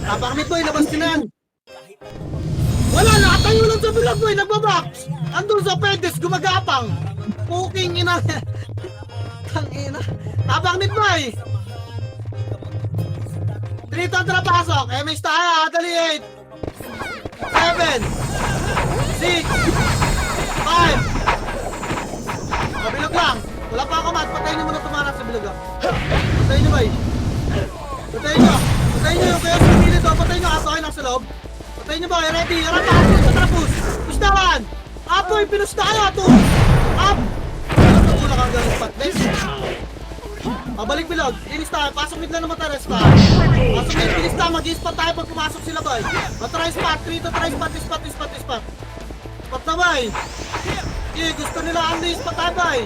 Tapak boy, labas ka na yan! Wala, nakatayo lang sa bilog boy, nagbabox! Andun sa pedes, gumagapang! Puking ina! Tangina! Tapak boy! 3 to tara pasok! MH tayo, dali 8! 7! 6! 5! Mabilog lang! Wala pa ako mat, patayin nyo muna tumarap sa bilog ah! Patayin nyo boy! Patayin nyo yung kayo sa pilit oh! Patayin nyo kaso kayo nasa loob! Patayin nyo boy, ready! Harap pa! Tara push! Push na 1! Up boy! Pinush na kayo! 2! Up! Tulak ang galing spot, let's pabalik bilog, inis tayo, pasok mid lang naman tayo, spot. Pasok mid, inis tayo, mag-i-spot tayo pag pumasok sila boy. Matry spot, 3 to try spot. Spot na boy. Okay, gusto nila ang spot tayo boy.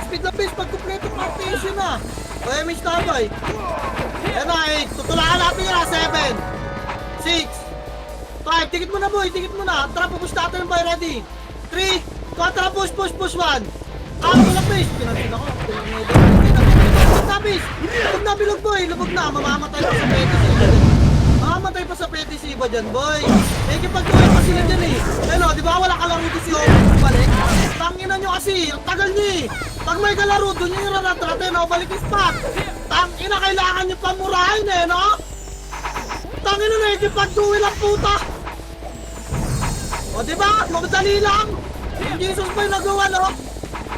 Speed na base pag kumpleto ng rotation na. O MH tayo boy. Yan na, 8, tutulakan natin yun na, 7 6 5, 5, tikit mo na boy, tikit mo na. Tara, pupush natin yung boy, ready. 3, 2, tara, push, 1. Tulak base. Pinansin ako. Lubog na base. Lubog na bilog boy, lubog na. Mamamatay pa sa pwede si Iba dyan. Mamamatay pa sa pwede si Iba dyan boy. Nakikipag-tuloy pa sila dyan eh. Ano, di ba wala kalaro dito si Obi balik? Tanginan nyo kasi, ang tagal nyo eh. Pag may kalaro, doon nyo yung ranatrate, no? Balik yung spot. Tangina, kailangan nyo pamurahin eh, no? Tangina na, nakikipag-tuloy lang puta. O diba, magdali lang. Yung Jesus boy nagawa, no?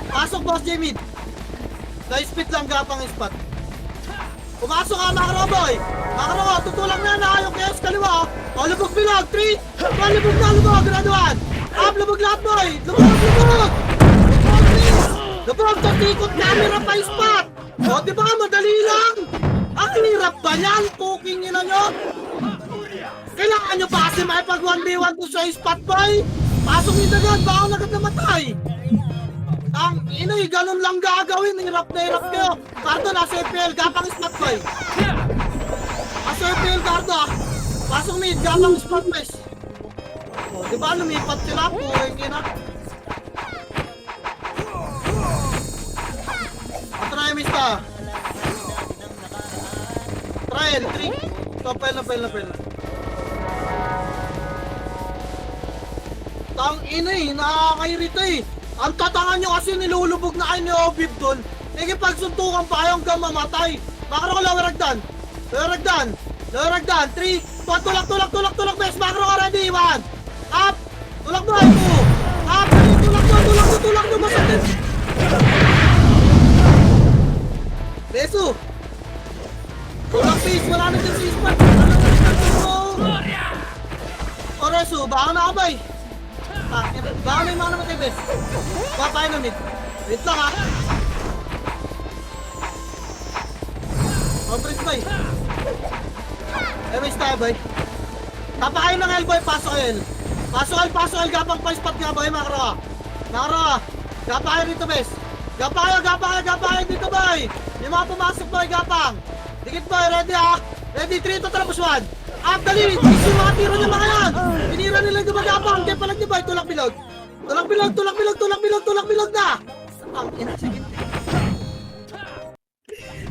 Pasok boss J-Mid. Na-spit lang gapang spot. Pumasok ka Macro boy. Macro, tutulang na yung chaos kaliwa. O lubog bilog, 3, 1, lubog, graduan. Up, lubog lahat boy. Lubog. Lubog, tatikot camera pa yung spot. O diba, madali lang. Ang hirap ba yan? Cooking nyo na nyo. Kailangan nyo pa kasi makipag 1v1 to sa spot boy. Pasok nyo agad, baka agad namatay. Ang inay, ganun lang gagawin. Hirap na hirap kayo. Cardo, nasa FPL, gapang spot boy. Nasa FPL, Cardo. Pasok mid, gapang spot boy. O, diba lumipat sila? Puwing ina. Try, mista. Trial, 3. Topel na. Tang ina eh, nakakairita eh. Ang tatangan nyo kasi nilulubog na kayo ni Obib doon. Nakikipagsuntukan pa kayo hanggang mamatay. Makro ko lower ragdan. 3, 2, tulak, best. Makro ko ready, 1. Up, tulak mo, 2. Up, 3, tulak mo, masatin. Beso. Tulak face, wala na dyan si Ispan. O Reso, baka na kabay. Baka may mga namatay, bes. Papain na mid. Wait lang ha. Conference boy. May style boy. Tapakain ng L boy, pasok L. Pasok L, gapang pa spot nga boy, makro. Gapakain dito, bes. Gapakain dito boy. Yung mga pumasok boy, gapang. Dikit boy, ready ha. Ready, 3, 2, tapos 1. Up, dali! Yung mga tiro niya mga yan! Pinira nila yung gumagapang! Kaya palag niya ba? Tulak bilog na! Ang ina, sige.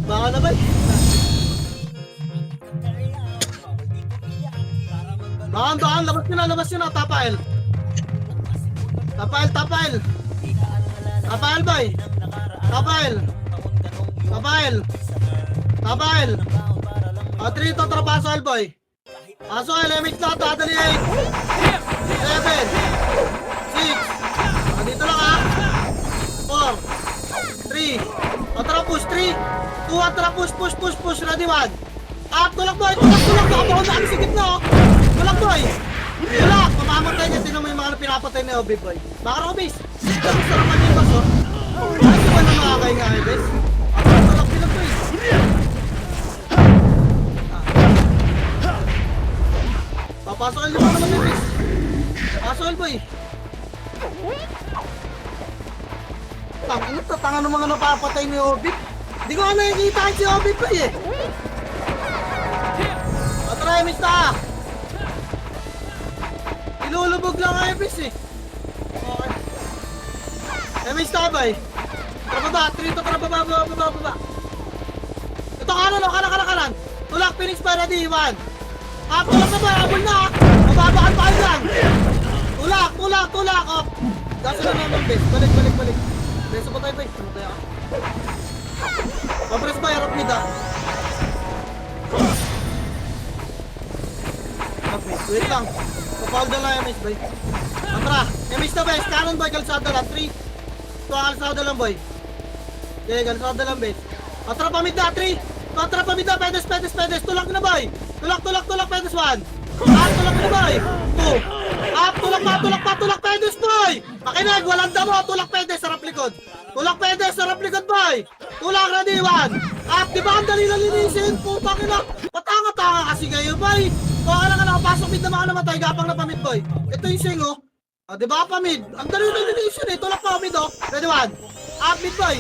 Baka na ba? Baka, labas nyo na, Tapael, boy! Tapael! 3 to trapaso, boy! Aso LMX na, tadali 8 7 6 dito lang ha 4 3 atara push 3 2 atara push ready 1 up tulak boy nakabaon na ang sigit na tulak boy tulak mamamatay niya tingnan mo yung mga pinapatay na Obi boy baka ako base sarap naman yung baso ay di ba na makakay nga base tulak bilang boy papasok yung mga naman base pasok boy tangin tatangan ng mga napapatay ni Obi di ko nga nakikita si Obi pa eh atry mista ilulubog lang ang base eh okay mista boy trababa 3 to trababa ito kanan tulak Phoenix pa ready 1 tulak na ba? Abol na! Mababakan pa kayo lang! Tulak! Oh! Gasa na naman, bes. Balik. Beso pa tayo, bes. Tumatay ka. Papress ba? Harap nida. Okay, wait lang. Papaul na lang yung miss, boy. Atra! Yung miss na, bes. Kanan, boy. Kalsada lang. 3. Ito, kalsada lang, boy. Okay, kalsada lang, bes. Atra pa mid na. 3. Atra pa mid na. Pedes. Tulak na, boy. Tulak, pedes 1. Tulak na boy. 2. Tulak pedes boy. Makinig, walang damo. Tulak pedes, sarap likod boy. Tulak ready 1. Di ba ang dali lang linisin? Putang ina. Patanga-tanga kasi kayo boy. Kung ka pasok mid na mga namatay, gapang na pamid boy. Ito yung singo. Di ba pamid? Ang dali lang linisin eh. Tulak pa mid oh. Ready 1. Mid boy.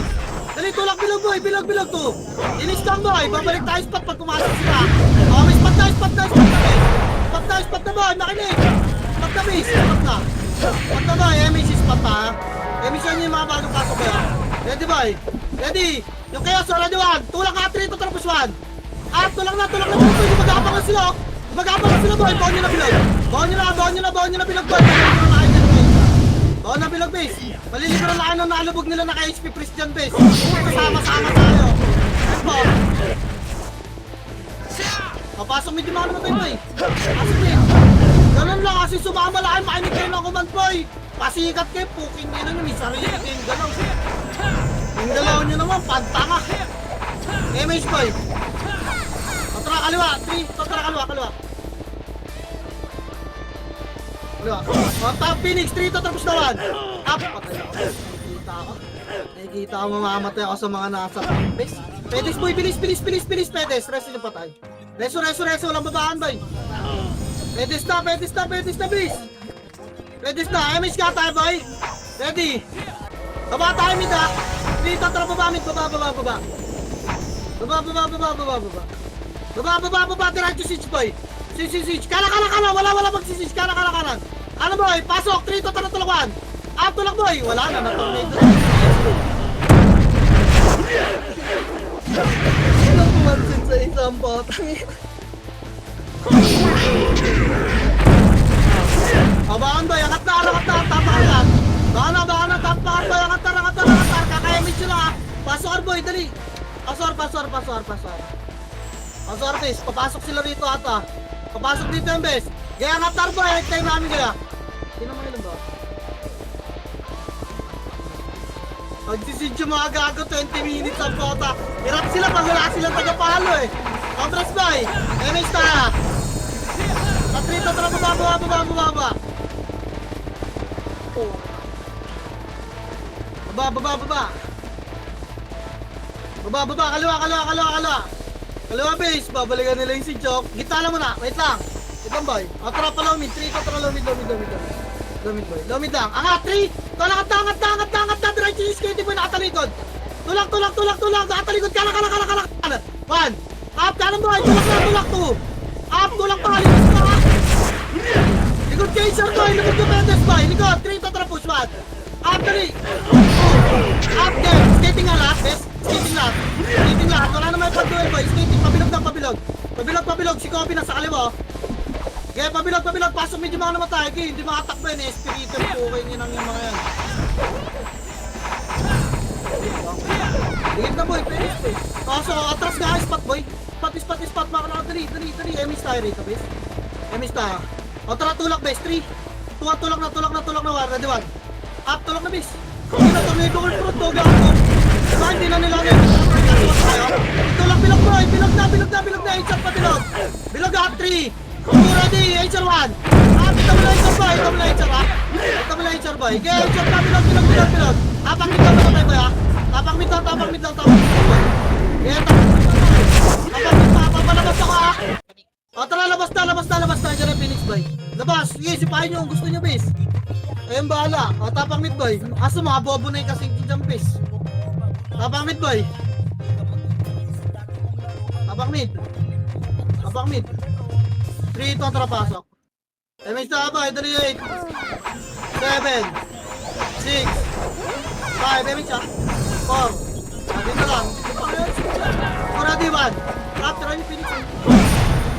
Dali, tulak bilog 2. Inis lang boy. Babalik tayo spot pag pumasok sila. May spot na. spot na boy, makinig! Spot na base, spot na. Spot na boy, MH spot pa. MH yan yung mga bagong pasok ba? Ready boy? Ready? Yung chaos, ready one. Tulak ka 3 to tapos 1. Tulak na boy. Magapang na sila. Magapang na sila boy. Baon nyo na bilog. Baon nyo na bilog boy. Baon na bilog base. Maliliburan na kayo ng nalubog nila na ka-HP Christian base. Kasama-sama tayo. Yes po. Papasok medyo mga naman tayo boy. Pasok eh. Ganun lang kasi sumama lang kayo. Makinig kayo ng command boy. Pasikat kayo. Puking nyo na may sarili kayong galaw. Yung galaw nyo naman. Pantanga. MH boy. Tara kaliwa. 3. Tara kaliwa. Kaliwa. Top Phoenix. 3 to tapos na 1. Up. Patay ako. Nakikita ako mamamatay ako sa mga nasa base. Pedes boy. Bilis. Pedes. Resto yung patay. Reso. Walang babaan boy. Pedes na bis. Pedes na. MH ka tayo boy. Ready. Baba tayo mid ha. Dito tara baba mid. Baba. Baba. Diretso siege boy. Siege. Kala. Wala magsisiege. Kala. Ano boy? Pasok. 3 to tara tulakan. Tulak boy. Wala na. Na-tornado. Sino pumansin sa isang potang? Abaan boy. Angat na. Tapakan. Baka na. Tapakan boy. Angat na. Kakayamit sila ha. Pasok boy. Dali. Pasor. Pasor base. Papasok sila rito ata. Papasok dito yung base. Gaya nga tarbo eh. Time namin kaya. Sino mo ilan ba? Magsisid yung mga gago 20 minutes ang kota. Hirap sila pag wala silang tagapalo eh. Contrast boy. MH tayo. Tatrito tara baba. Baba. Kaliwa base, babalikan nila yung si Chok. Gitna lang muna, wait lang. Itong boy. Tara pa lomid, 3 ko tara lomid boy. Lomid lang. Angat, 3! Angat na, diretso yung skating boy, nakatalikod. Tulak. Nakatalikod, kala. 1. Up, kanan boy, tulak 2. Up, tulak pa, linis pa. Likod kay Sir boy, likod yung Mendes boy. Likod, 3 to tara push 1. Up, 3. Up, game. Skating nga lahat, best. Skating lahat. Wala naman yung pag-duel boy. Skating, pabilog. Si Kobe nasa kaliwa. Okay, pabilog. Pasok medyo mga namatay. Okay, hindi makatakbo yun. Espiritu po kayo nyo nang yung mga yan. Higit na boy, finish boy. So, atras nga spot boy. Spot. Mga dali. MH tayo rito, base. MH tayo. Tara, tulak base. 3. Tulak na. Ready 1. Up, tulak na base. Hindi na tornado ko fruit. Toga ako. Diba, hindi na nila ngayon. Tulak, bilog boy. Bilog na. HR pa bilog. Bilog up 3. 2 ready. HR 1. Ito mo na HR ha. Boy. Okay, HR pa bilog. Tapang mid lang tayo boy ha. Tapang mid lang. Tapang mid pa. Papalabas ako ha. Tara, labas na. Diyan ang Phoenix boy. Labas. Sige, sipahin nyo kung gusto nyo base. Ayun bahala. Tapang mid boy. Kaso mga bobo na yung kasing dyan base. Tapang mid boy. Tapang mid. 3 ito ang trapasok. MH na boy. 3, 8. 7. 6. 5. MH ha. 4. Sabi na lang. Ready 1. Capture yung Phoenix.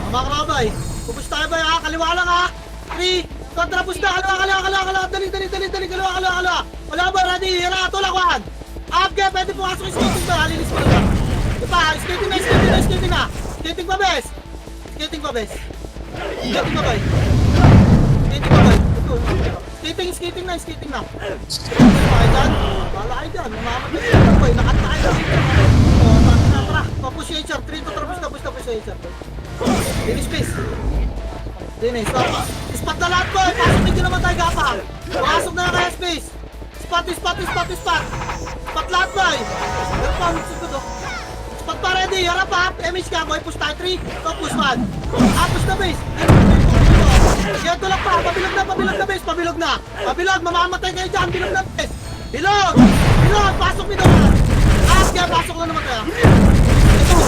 Mga boy. Pupush tayo boy ha. Kaliwa lang ha. 3. Kontrapus na. Kaliwa. Dali. Kaliwa. Wala ba? Ready. Hira. Tulak 1. Up game. Pwede pumasok yung skating ba? Halinis ko lang. Diba? Skating na. Skating pa bes. Skating pa boy. Skating na. Bala kayo dyan. Mamamatay ka boy. Nakataay na rin. Tara. Papush yung HR. 3 to tapos yung HR. Finish space. Dinis. Spot na lahat boy. Pasok medyo naman tayo gapang. Pasok na kaya space. Spot. Spot lahat boy. Spot pa ready. Harap ha. MH ka boy. Push tayo 3. Push 1. Push na base. Kaya tulak pa. Pabilog na base. Pabilog. Mamamatay kayo dyan. Bilog na base. Bilog. Pasok mo naman. Kaya pasok na naman kaya. Ito.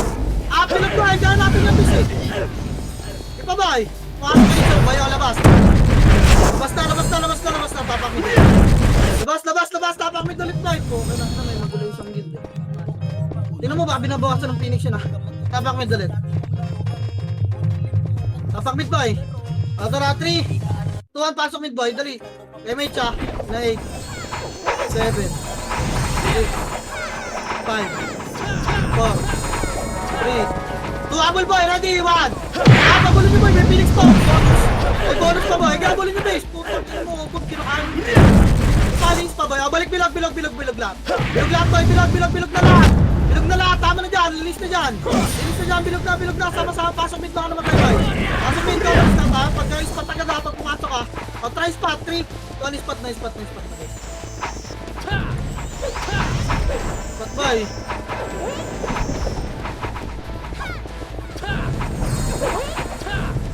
Bilog boy. Kaya natin yung base. Ipa boy. Pumasok kayo sir, bayo, labas. Labas na, tapak mid. Labas, tapak mid ulit na. Okay lang na, may magulo isang guild. Tingnan mo ba, binabawasan ng Phoenix yun ah. Tapak mid ulit. Tapak mid boy. Tara, 3, 2, 1, pasok mid boy, dali. MH ah, 9, 7, 6, 5, 4, 3, 2, habol boy, ready, 1. Habulin nyo boy, may Phoenix pa. Bonus. May bonus pa boy, habulin nyo base. Putang ina mo, huwag kinakain mo. Phoenix pa boy, balik bilog lahat. Bilog lahat boy, bilog na lahat. Bilog na lahat, tama na dyan, release na dyan. Bilog na, sama-sama, pasok mid baka namatay boy. Pasok mid ka, release na ta. Pagka spot agad dapat pumasok ka. O, try spot, 3, 2, spot na guys. Spot boy.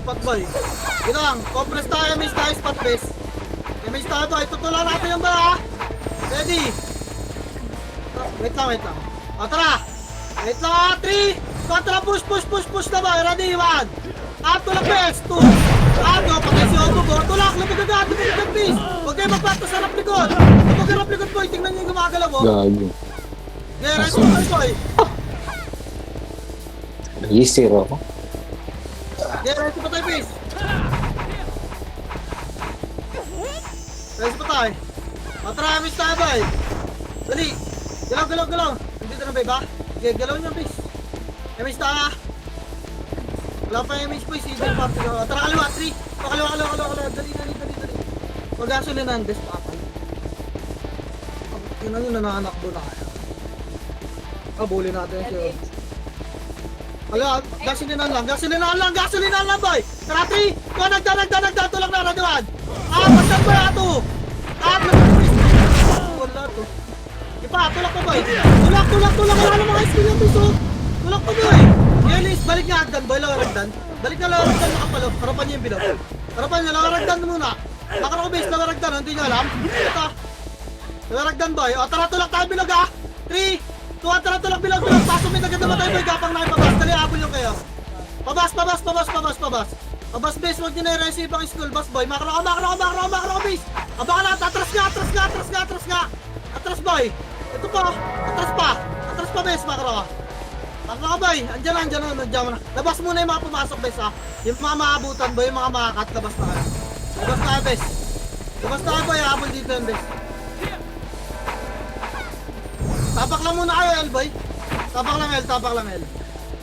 Spot boy. Yun lang, compress tayo, miss tayo, spot base. Miss tayo boy, tutulan natin yung bala ha. Ready. Wait lang. O, tara. Wait lang ha, 3, 4, push na boy, ready, 1. Up, tulak base, 2. Go, patay si Obo, go. Tulak, lumig agad, please. Huwag kayo magpatos sa raplikod. Huwag kayo raplikod boy, tingnan nyo yung gumagalaw mo. Gago. Yeah, rest mo boy. Easy ako. Yeah, rest mo tayo, please. Rest mo tayo. Matramis tayo boy. Dali. Galaw. Nandito na ba iba? Okay, galaw nyo please. Emis tayo. Wala pa yung image boy, sige party ko. Tara kaliwa, 3. Kaliwa. Dali. Pag-gasolinan, best pa ako. Yun ang nananakbo na kaya. Kabuli natin siya. Kaliwa, gasolinan lang boy. Tara 3, nagda, tulak na, radiwan. Pagdan boy, ato. Wala to. Ipa, tulak pa boy. Tulak, wala na mga skill yung piso. Tulak pa boy. Yelis, balik nga agdan boy, lawaragdan. Balik na lawaragdan makapalo, harapan niya yung bilog. Harapan niya, lawaragdan muna. Makara ko base, lawaragdan, hindi niya alam. Ito. Lawaragdan boy, o tara tulak tayo bilog ha. 3, 2, tara tulak bilog. Pasok may agad naman tayo boy, gapang na ipabas. Dali, habol yung kayo. Pabas. Pabas base, huwag niyo na i-receive ang school bus boy. Makara ko base. Abaka na, atras nga. Atras boy. Ito pa, atras pa base, makara ka. Taka boy, andyan na. Labas muna yung mga pumasok bes ha. Yung mga maabutan boy, yung mga makakat, labas na kayo. Labas na kayo bes. Labas na kayo boy, habol dito yung bes. Tapak lang muna kayo L boy. Tapak lang L.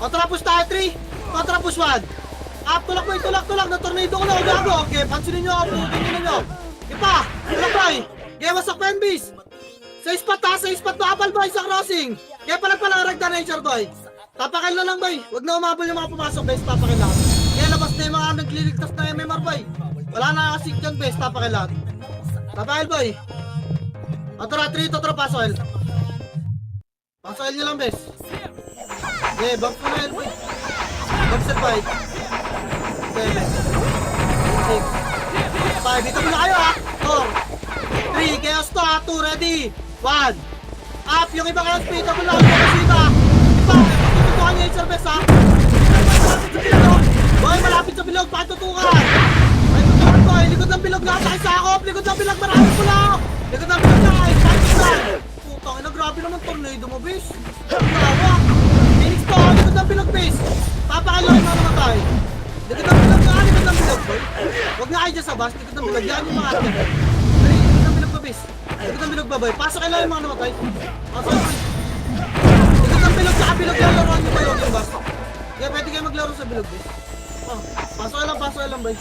O tara push tayo 3, o tara push 1. Tulak boy, tulak. Na tornado ko na, gago. Okay, pansinin nyo, putin nyo. Ipa, tulak boy. Okay, wasak pa yung bes. Sa spot makapal boy sa crossing. Kaya pala ragda nature boy. Tapakin na lang boy, huwag na umabol yung mga pumasok base, tapakin lang. Kaya labas na yung mga nagliligtas na MMR boy. Wala na nakasig dyan base, tapakin lang. Tapakin boy. O tara, 3, tara, pasok L. Pasok L nyo lang base. Okay, bump mo na L boy. Bump set 5, 7, 6, 5, dito muna kayo ha. 4, 3, chaos to ha, 2, ready, 1. Up, yung ibang kayo speed, ako lang yung kasita. Tutukan niya yung service ha. Boy, malapit sa bilog, pakitutukan. Ay, tutukan boy, likod ng bilog na, sakisakop. Likod ng bilog, maraming pula. Likod ng bilog na, pakitutukan. Putang ina, grabe naman tornado mo, bis. Grawa. Phoenix to, likod ng bilog, bis. Papakailangan na naman tayo. Likod ng bilog boy. Huwag nga kayo dyan sa bus, likod ng bilog. Yan yung mga atin. Ay, likod ng bilog ba, bis. Likod ng bilog ba, boy. Pasok kayo lang yung mga namatay. Pasok boy. Ang bilog sa kabilog lang, laruan nyo ba yung bus? Kaya pwede kayo maglaro sa bilog bes. Pasok lang boy.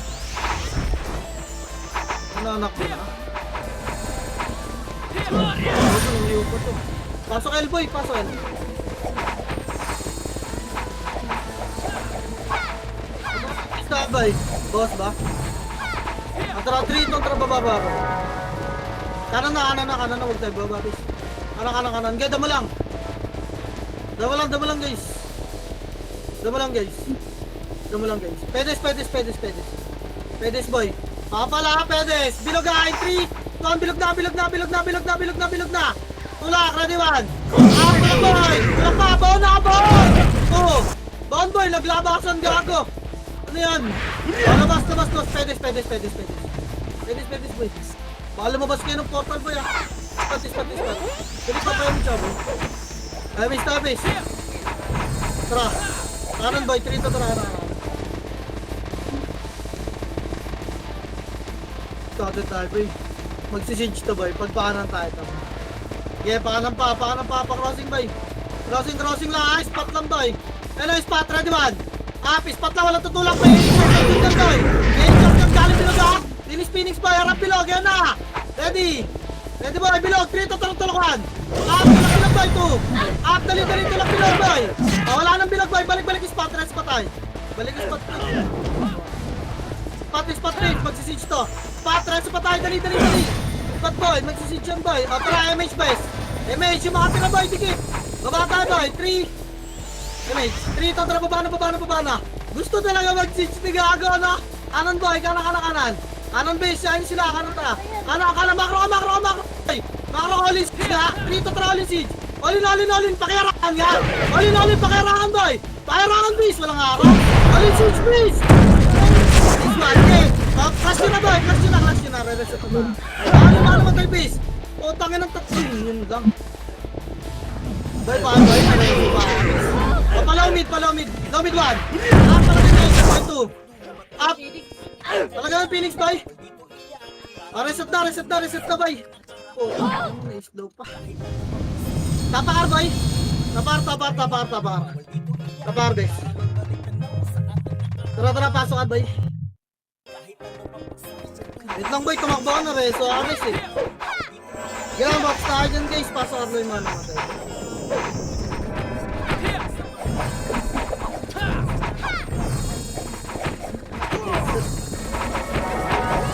Nanak mo na. Pasok L boy, pasok L. Stop boy, boss ba? Tara 3 itong tara bababa ko. Kanan na, huwag tayo bababa bes. Kanan. Gaya, dama lang guys. Dama lang guys. Pedes boy. Pala, pedes. Bilog ha, 3. Tuan, bilog na. Tulak, ready 1. Tulak boy. Tulak pa, baon na boy. 2. Baon boy, naglabasan gago. Ano yan? Labas, labas, labas. Pedes, pedes, pedes, pedes. Pedes, pedes, boy. Baka lumabas kayo ng portal, boy, ah. Patis, patis, patis. Pilis pa kayo, Micha, boy. Ay, miss, tabis. Tara. Kanan, boy. Trito, tara, tara. Started tayo, boy. Magsisage to, boy. Pagpaanan tayo, tama. Yeah, paanan pa, crossing, boy. Crossing, crossing lang, ah. Spot lang, boy. Hello, spot, ready, man. Spot lang, walang tutulak, boy. Shotgun, boy. Shotgun, galing bilog, ah. Linis Phoenix, boy. Harap bilog, yan na. Ready. Ready, boy. Bilog, 3, tulak-tulukan. Tulak-tulak, boy, 2. Dali-dali, tulak-bilog, boy. Wala nang bilog, boy. Balik-balik, spot, rest pa tayo. Balik, spot. Spot, magsisige to. Spot, rest pa tayo, dali-dali. Spot, boy, magsisige yan, boy. Tara, MH, best. MH, yung mga tira, boy, dikit. Baba tayo, boy. 3. MH, 3, tara, baba na. Gusto talaga mag-siege ni Gago, no? Kanan, boy, kanan. Kanan, base, yan sila, kanan ta. Kanan, makro. Boy, makro ka, all-in siege, ha? 3, tara, all-in siege. All-in, pakiarakan, ha? All-in, pakiarakan, boy. Pakiarakan, base, walang araw. All-in siege, base. This one, okay. Crash yun na, boy, crash yun na. Re-reset na. Ano matay, base? Utangin ng tatlo, yun lang. Boy, palaw mid. Low mid 1. Palagay na isa, boy 2. Palagay ng Phoenix, boy. Reset na, boy. Slow pa. Tapakar, boy. Tapar, bes. Tara, pasok ka, boy. Wait lang, boy, tumakbo ka na, reso. Aris, eh. Ganang box tayo dyan, guys. Pasok ka, boy, man.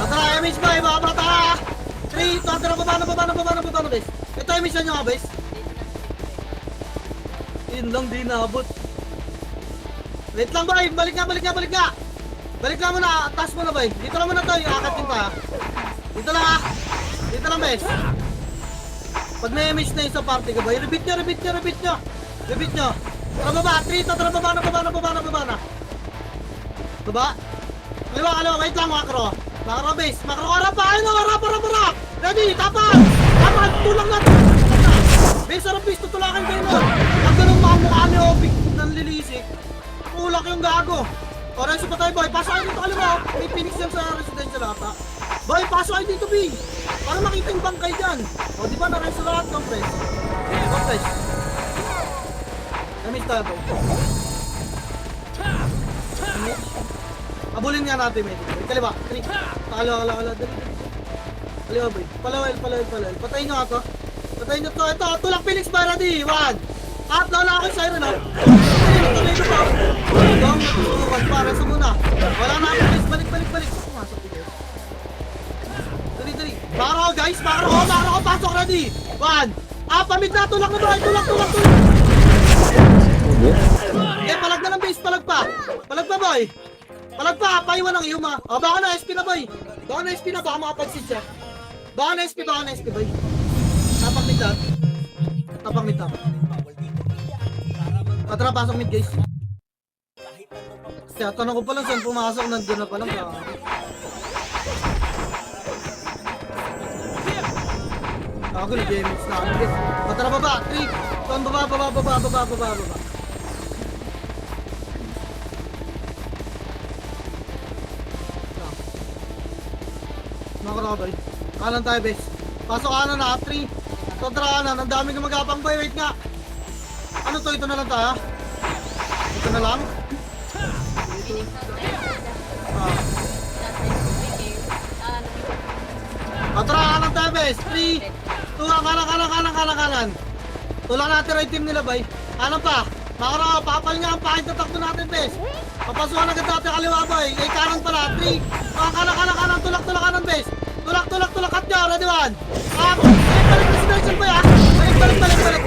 Tara, MH, boy, bata. 3, tara, baba, bes. Ito yung mission nyo, ha, bes. Yun lang, di naabot. Wait lang, boy. Balik nga. Balik lang muna. Taas mo na, boy. Dito lang muna to. Iakatin pa, ha. Dito lang, bes. Pag may image na yun sa party ka, boy. Repeat nyo. Tara, baba. 3, tara, baba na. Baba. Kaliwa. Wait lang, makro. Makro, base. Makro, harap. Ready, tapan. Tulang na. Base, harap, base. Tutulakan kayo nun. Pag ganun mga mukha ni Obig ng lilisik, ulak yung gago. Reso pa tayo, boy. Pasok kayo dito kaliwa. May Phoenix yan sa residential ata. Boy, pasok kayo dito, B. Para makita yung bangkay dyan. O, di ba na-reso lahat? Compress. Namit tayo, boy. Abulin nga natin, medyo. Kaliwa. 3. Kaliwa. Dali. Kaliwa, boy. Palawel. Patayin nyo ako. Ito. Tulak Phoenix ba, ready? 1. Wala ako yung siren, ha? Tuloy ko pa. Dong, natutukan pa. Reso muna. Wala na ako, guys. Balik. Pumasok dito. Dali. Makro, guys. Makro. Pasok, ready? 1. Pamid na. Tulak na, boy. Tulak. Palag na ng base. Palag pa, boy. Paiwan ng iyo, ma. Baka na SP na, boy. Baka makapag-sit siya. Baka na SP, boy. Tapak mid. Tara, pasok mid, guys. Kaya tanong ko pa lang saan pumasok, nandun na pa lang. Ako nag-damage na kami, guys. Tara, baba. 3. Tuan, baba. Nakakabay. Kanan tayo, bes. Pasok kanan na, 3. Tara kanan, ang daming magapang, boy. Wait nga. Ano to? Ito na lang tayo? Ito na lang? Tara kanan tayo, bes. 3, 2, kanan. Tulak natin right team nila, bay. Kanan pa. Makara, papal nga ang pakit na takbo natin, bes. Papasukan agad natin kaliwa, boy. Kanan pala, 3. Kanan. Tulak kanan, bes. Tulak, cut nyo, ready 1. Balik residential, boy, ha.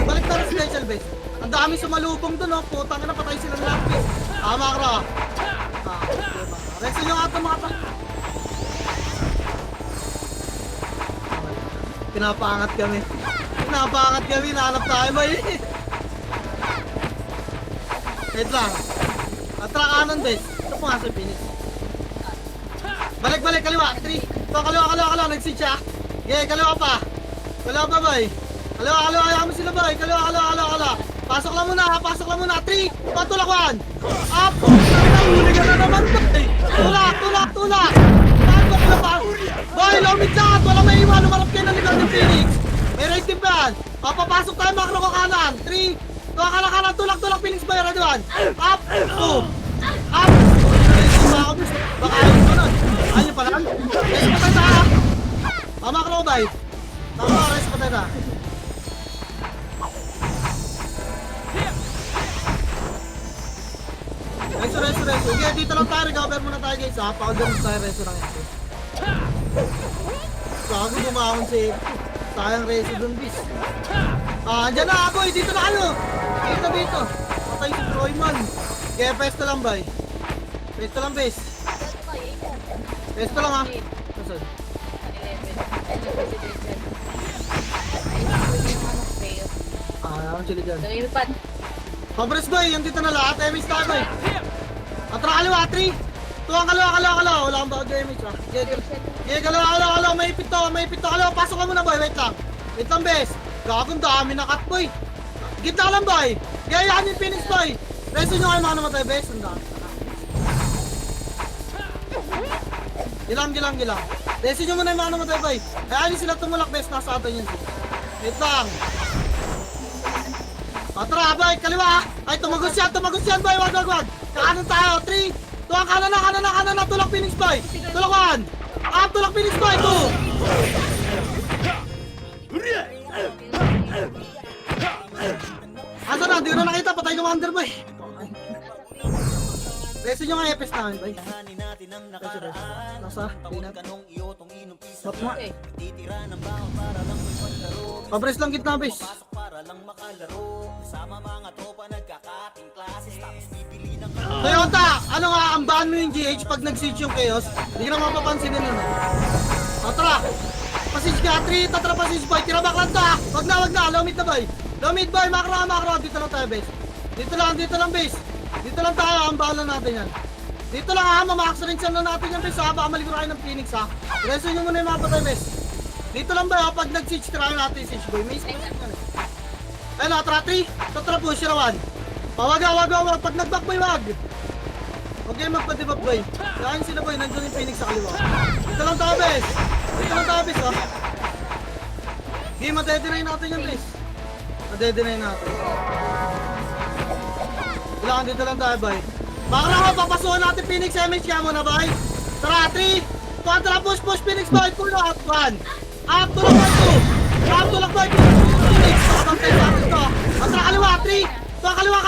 Balik na residential, bes. Ang dami sumalubong dun, oh. Putang na, patay silang lahat, bes. Makara. Resto nyo nga ito, mga pa. Pinapaangat kami, nahanap tayo, boy. Wait lang. Tara kanan, bes. mo nga sa Phoenix. Balik, kaliwa. 3. Kaliwa. Nag-sit siya. Okay, kaliwa pa. Kaliwa pa, boy. Kaliwa. Ayaw mo sila, boy. Kaliwa. Pasok lang muna. 3. Patulak 1. Up. Huli ka na naman, boy. Tulak. Pasok na pa. Boy, lumit lahat. Walang may iwan. Umarap kayo ng likod ng Phoenix. May right team yan. Papapasok tayo, makro ko kanan. 3. Kanan. Tulak. Phoenix, boy. Ready 1. Up. 2. Up. Baka ayaw ko nun. Ayaw pa lang. Rest patay na. Tama ka lang, bay. Rest patay na. Reso. Sige, dito lang tayo. Recover muna tayo, guys. Pakagamit tayo. Reso lang yan. Bago bumahon si sayang reso dun, bis. Andyan na, boy. Dito na kayo. Dito. Patay si Troyman. Kaya pesto lang, bay. Pesto lang, bis. Pesto lang, ha. Nasaan? Ang chili dyan. Pabres, boy. Yung dito na lahat. Emis tayo, boy. Atra kaliwa, 3. Tuwang kaliwa. Wala kang bago damage, ha. Sige, kaliwa. May ipit to. Kaliwa, pasok ka muna, boy. Wait lang, bes. Gagong dami na cut, boy. Gitna lang, boy. Gayahan yung Phoenix, boy. Reso nyo kayo mga namatay, bes. Ang dami. Gilang. Reso nyo muna yung mga namatay, boy. Kaya sila tumulak, bes. Nasa atin yun. Wait lang. Atra, boy. Kaliwa. Ay, tumagos yan, boy. Wag. Kanan tayo. 3. Tuwang kanan na. Tulak Phoenix, boy. Tulak 1. Tulak Phoenix, boy. 2. Asa na? Di ko na nakita. Patay ng Wonder, boy. Reso nyo nga epes namin, boy. Nasa? Pinat. Stop nga. Pabres lang gitna, bes. Toyota, ano nga, ambahan mo yung GH pag nag-siege yung Chaos? Hindi ka na mapapansin yun, ano? Tara, pasige ka, 3, tatra pasige, boy, tirabak lang to, ha? Wag na, lumit na, boy. Lumit, boy, makro, dito lang tayo, base. Dito lang, base. Dito lang tayo, ambahan lang natin yan. Dito lang, ha, mamax-rinsan na natin yan, base, ha? Baka maligo kayo ng Phoenix, ha? Reso nyo muna yung mga patay, base. Dito lang, boy, ha? Pag nag-siege, tirahin natin yung siege, boy. May space yan, eh. Ayun, tara, 3, tatra push, rawan. Wag. Pag nag-back, boy, wag. Okay, magpa-debuff, boy. Kain sila, boy. Nandun yung Phoenix sa kaliwa. Dito lang tayo, bes. Ha. Okay, madedenay natin yan, bes. Madedenay natin. Kailangan dito lang tayo, boy. Baka ako, papasuhan natin Phoenix MH kaya muna, boy. Tara, 3. Tara, push, Phoenix, boy. Pull out, 1. Up, tulak, 2. Up, tulak, boy. Phoenix. Pagkantay sa atin to. Tara, kaliwa, 3. Tuwa, kaliwa.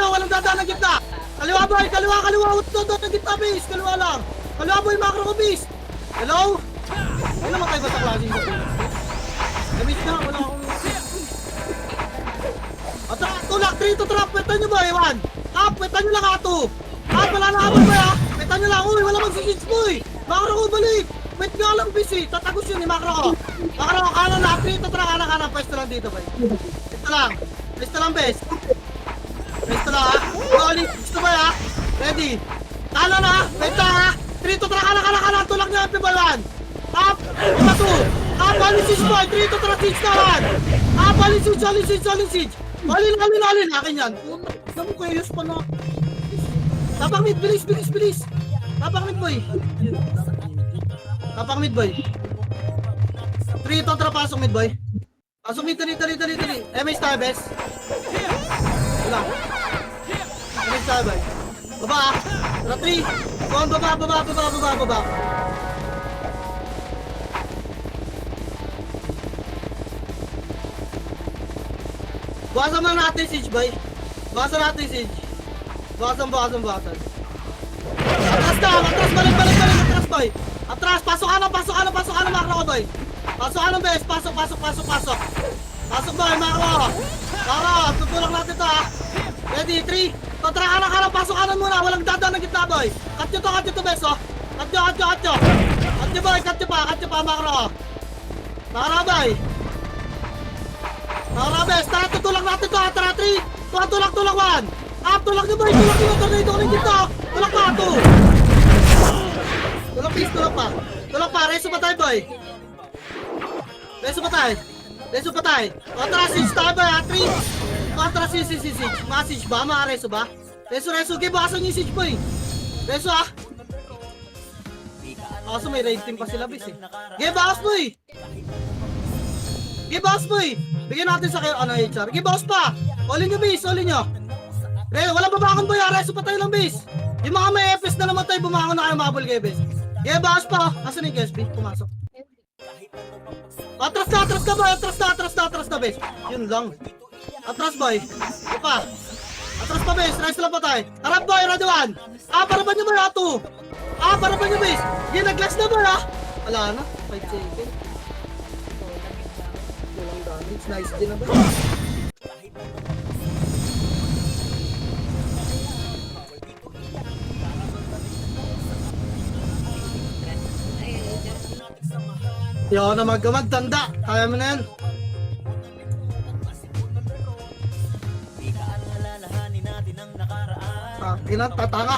Walang dadaan ng gitna. Kaliwa, boy. Uto ng gitna, base. Kaliwa lang. Kaliwa, boy. Macro ko, base. Hello? Ano naman kayo ba sa klaseng ko? Damage na. Wala akong... Tulak, 3 to trap. Pwetan nyo, boy. 1. Up. Pwetan nyo lang, 2. Up. Wala na habang, boy, ha. Pwetan nyo lang. Uy, wala magsisits, boy. Macro ko, balik. Wait nga lang, base, eh. Tatagos yun, eh, macro ko. Macro ko, kanan na. 3 to trap. Kanan. Pwesto lang dito, boy. Pwesto lang, base. Pwesto lang, ha. Gusto ba, ha? Ready? Kanan, ha. Pwesto, ha. 3 to trap. Kanan. Tulak nyo, boy, 1. Up. 2. Up. Bali siege, boy. 3 to trap. Siege na, 1. Up. Bali siege. Alin. Akin yan. Namu ko yung pa na. Tapang mid, bilis. Tapang mid, boy. 3 to trap. Pasok mid, boy. Pasok mid, dali. MS tayo, best. Wala. MS tayo, boy. Baba, ha. Tara, 3. Baba. Bawasan mo natin siege, boy. Bawasan. Atras, balik, atras, boy. Atras, pasok ka na, makro ko, boy. Pasok, bes, pasok. Pasok, boy, makro. Tutulak natin to, ha. Ready, 3. Tatra ka na, pasok kanan muna. Walang dadaan ng gitna, boy. Cut nyo to, bes, oh. Cut nyo, boy, cut nyo pa, makro. Tara, boy. Tara, bes, tutulak natin to, ha. Tara, 3. Tulak, 1. Up, tulak nyo, boy. Tornado ko ng gitna. Tulak pa, 2. please. Tulak pa. Reso pa tayo, boy. Reso pa tayo. Atras, siege tayo, boy. 3. Atras, siege. Mga siege ba? Mga reso ba? Reso. Okay, bakasan yung siege, boy. Reso, ah. Kaso may raid team pa sila, bis, eh. Bakas, boy. Bigyan natin sa kayo, HR. Bakas pa. Olin nyo, bis. Wala babakon, boy. Reso pa tayo lang, bis. Yung mga may FS na naman tayo, bumangon na kayo mabul kayo, bis. Bakas pa. Asan yung KSP? Pumasok. Atras ka, boy. Atras na, bis. Yun lang. Atras, boy. Pa. Atras pa, bis. Reso lang pa tayo. Harap, boy. Ready 1. Paraban nyo, boy. 2. Paraban nyo, bis. Nag-glass na, boy, ah. Wala na. 5 seconds. Walang damage. Nice din na, boy. Yo na magtanda. Kaya mo na yan. Tatanga.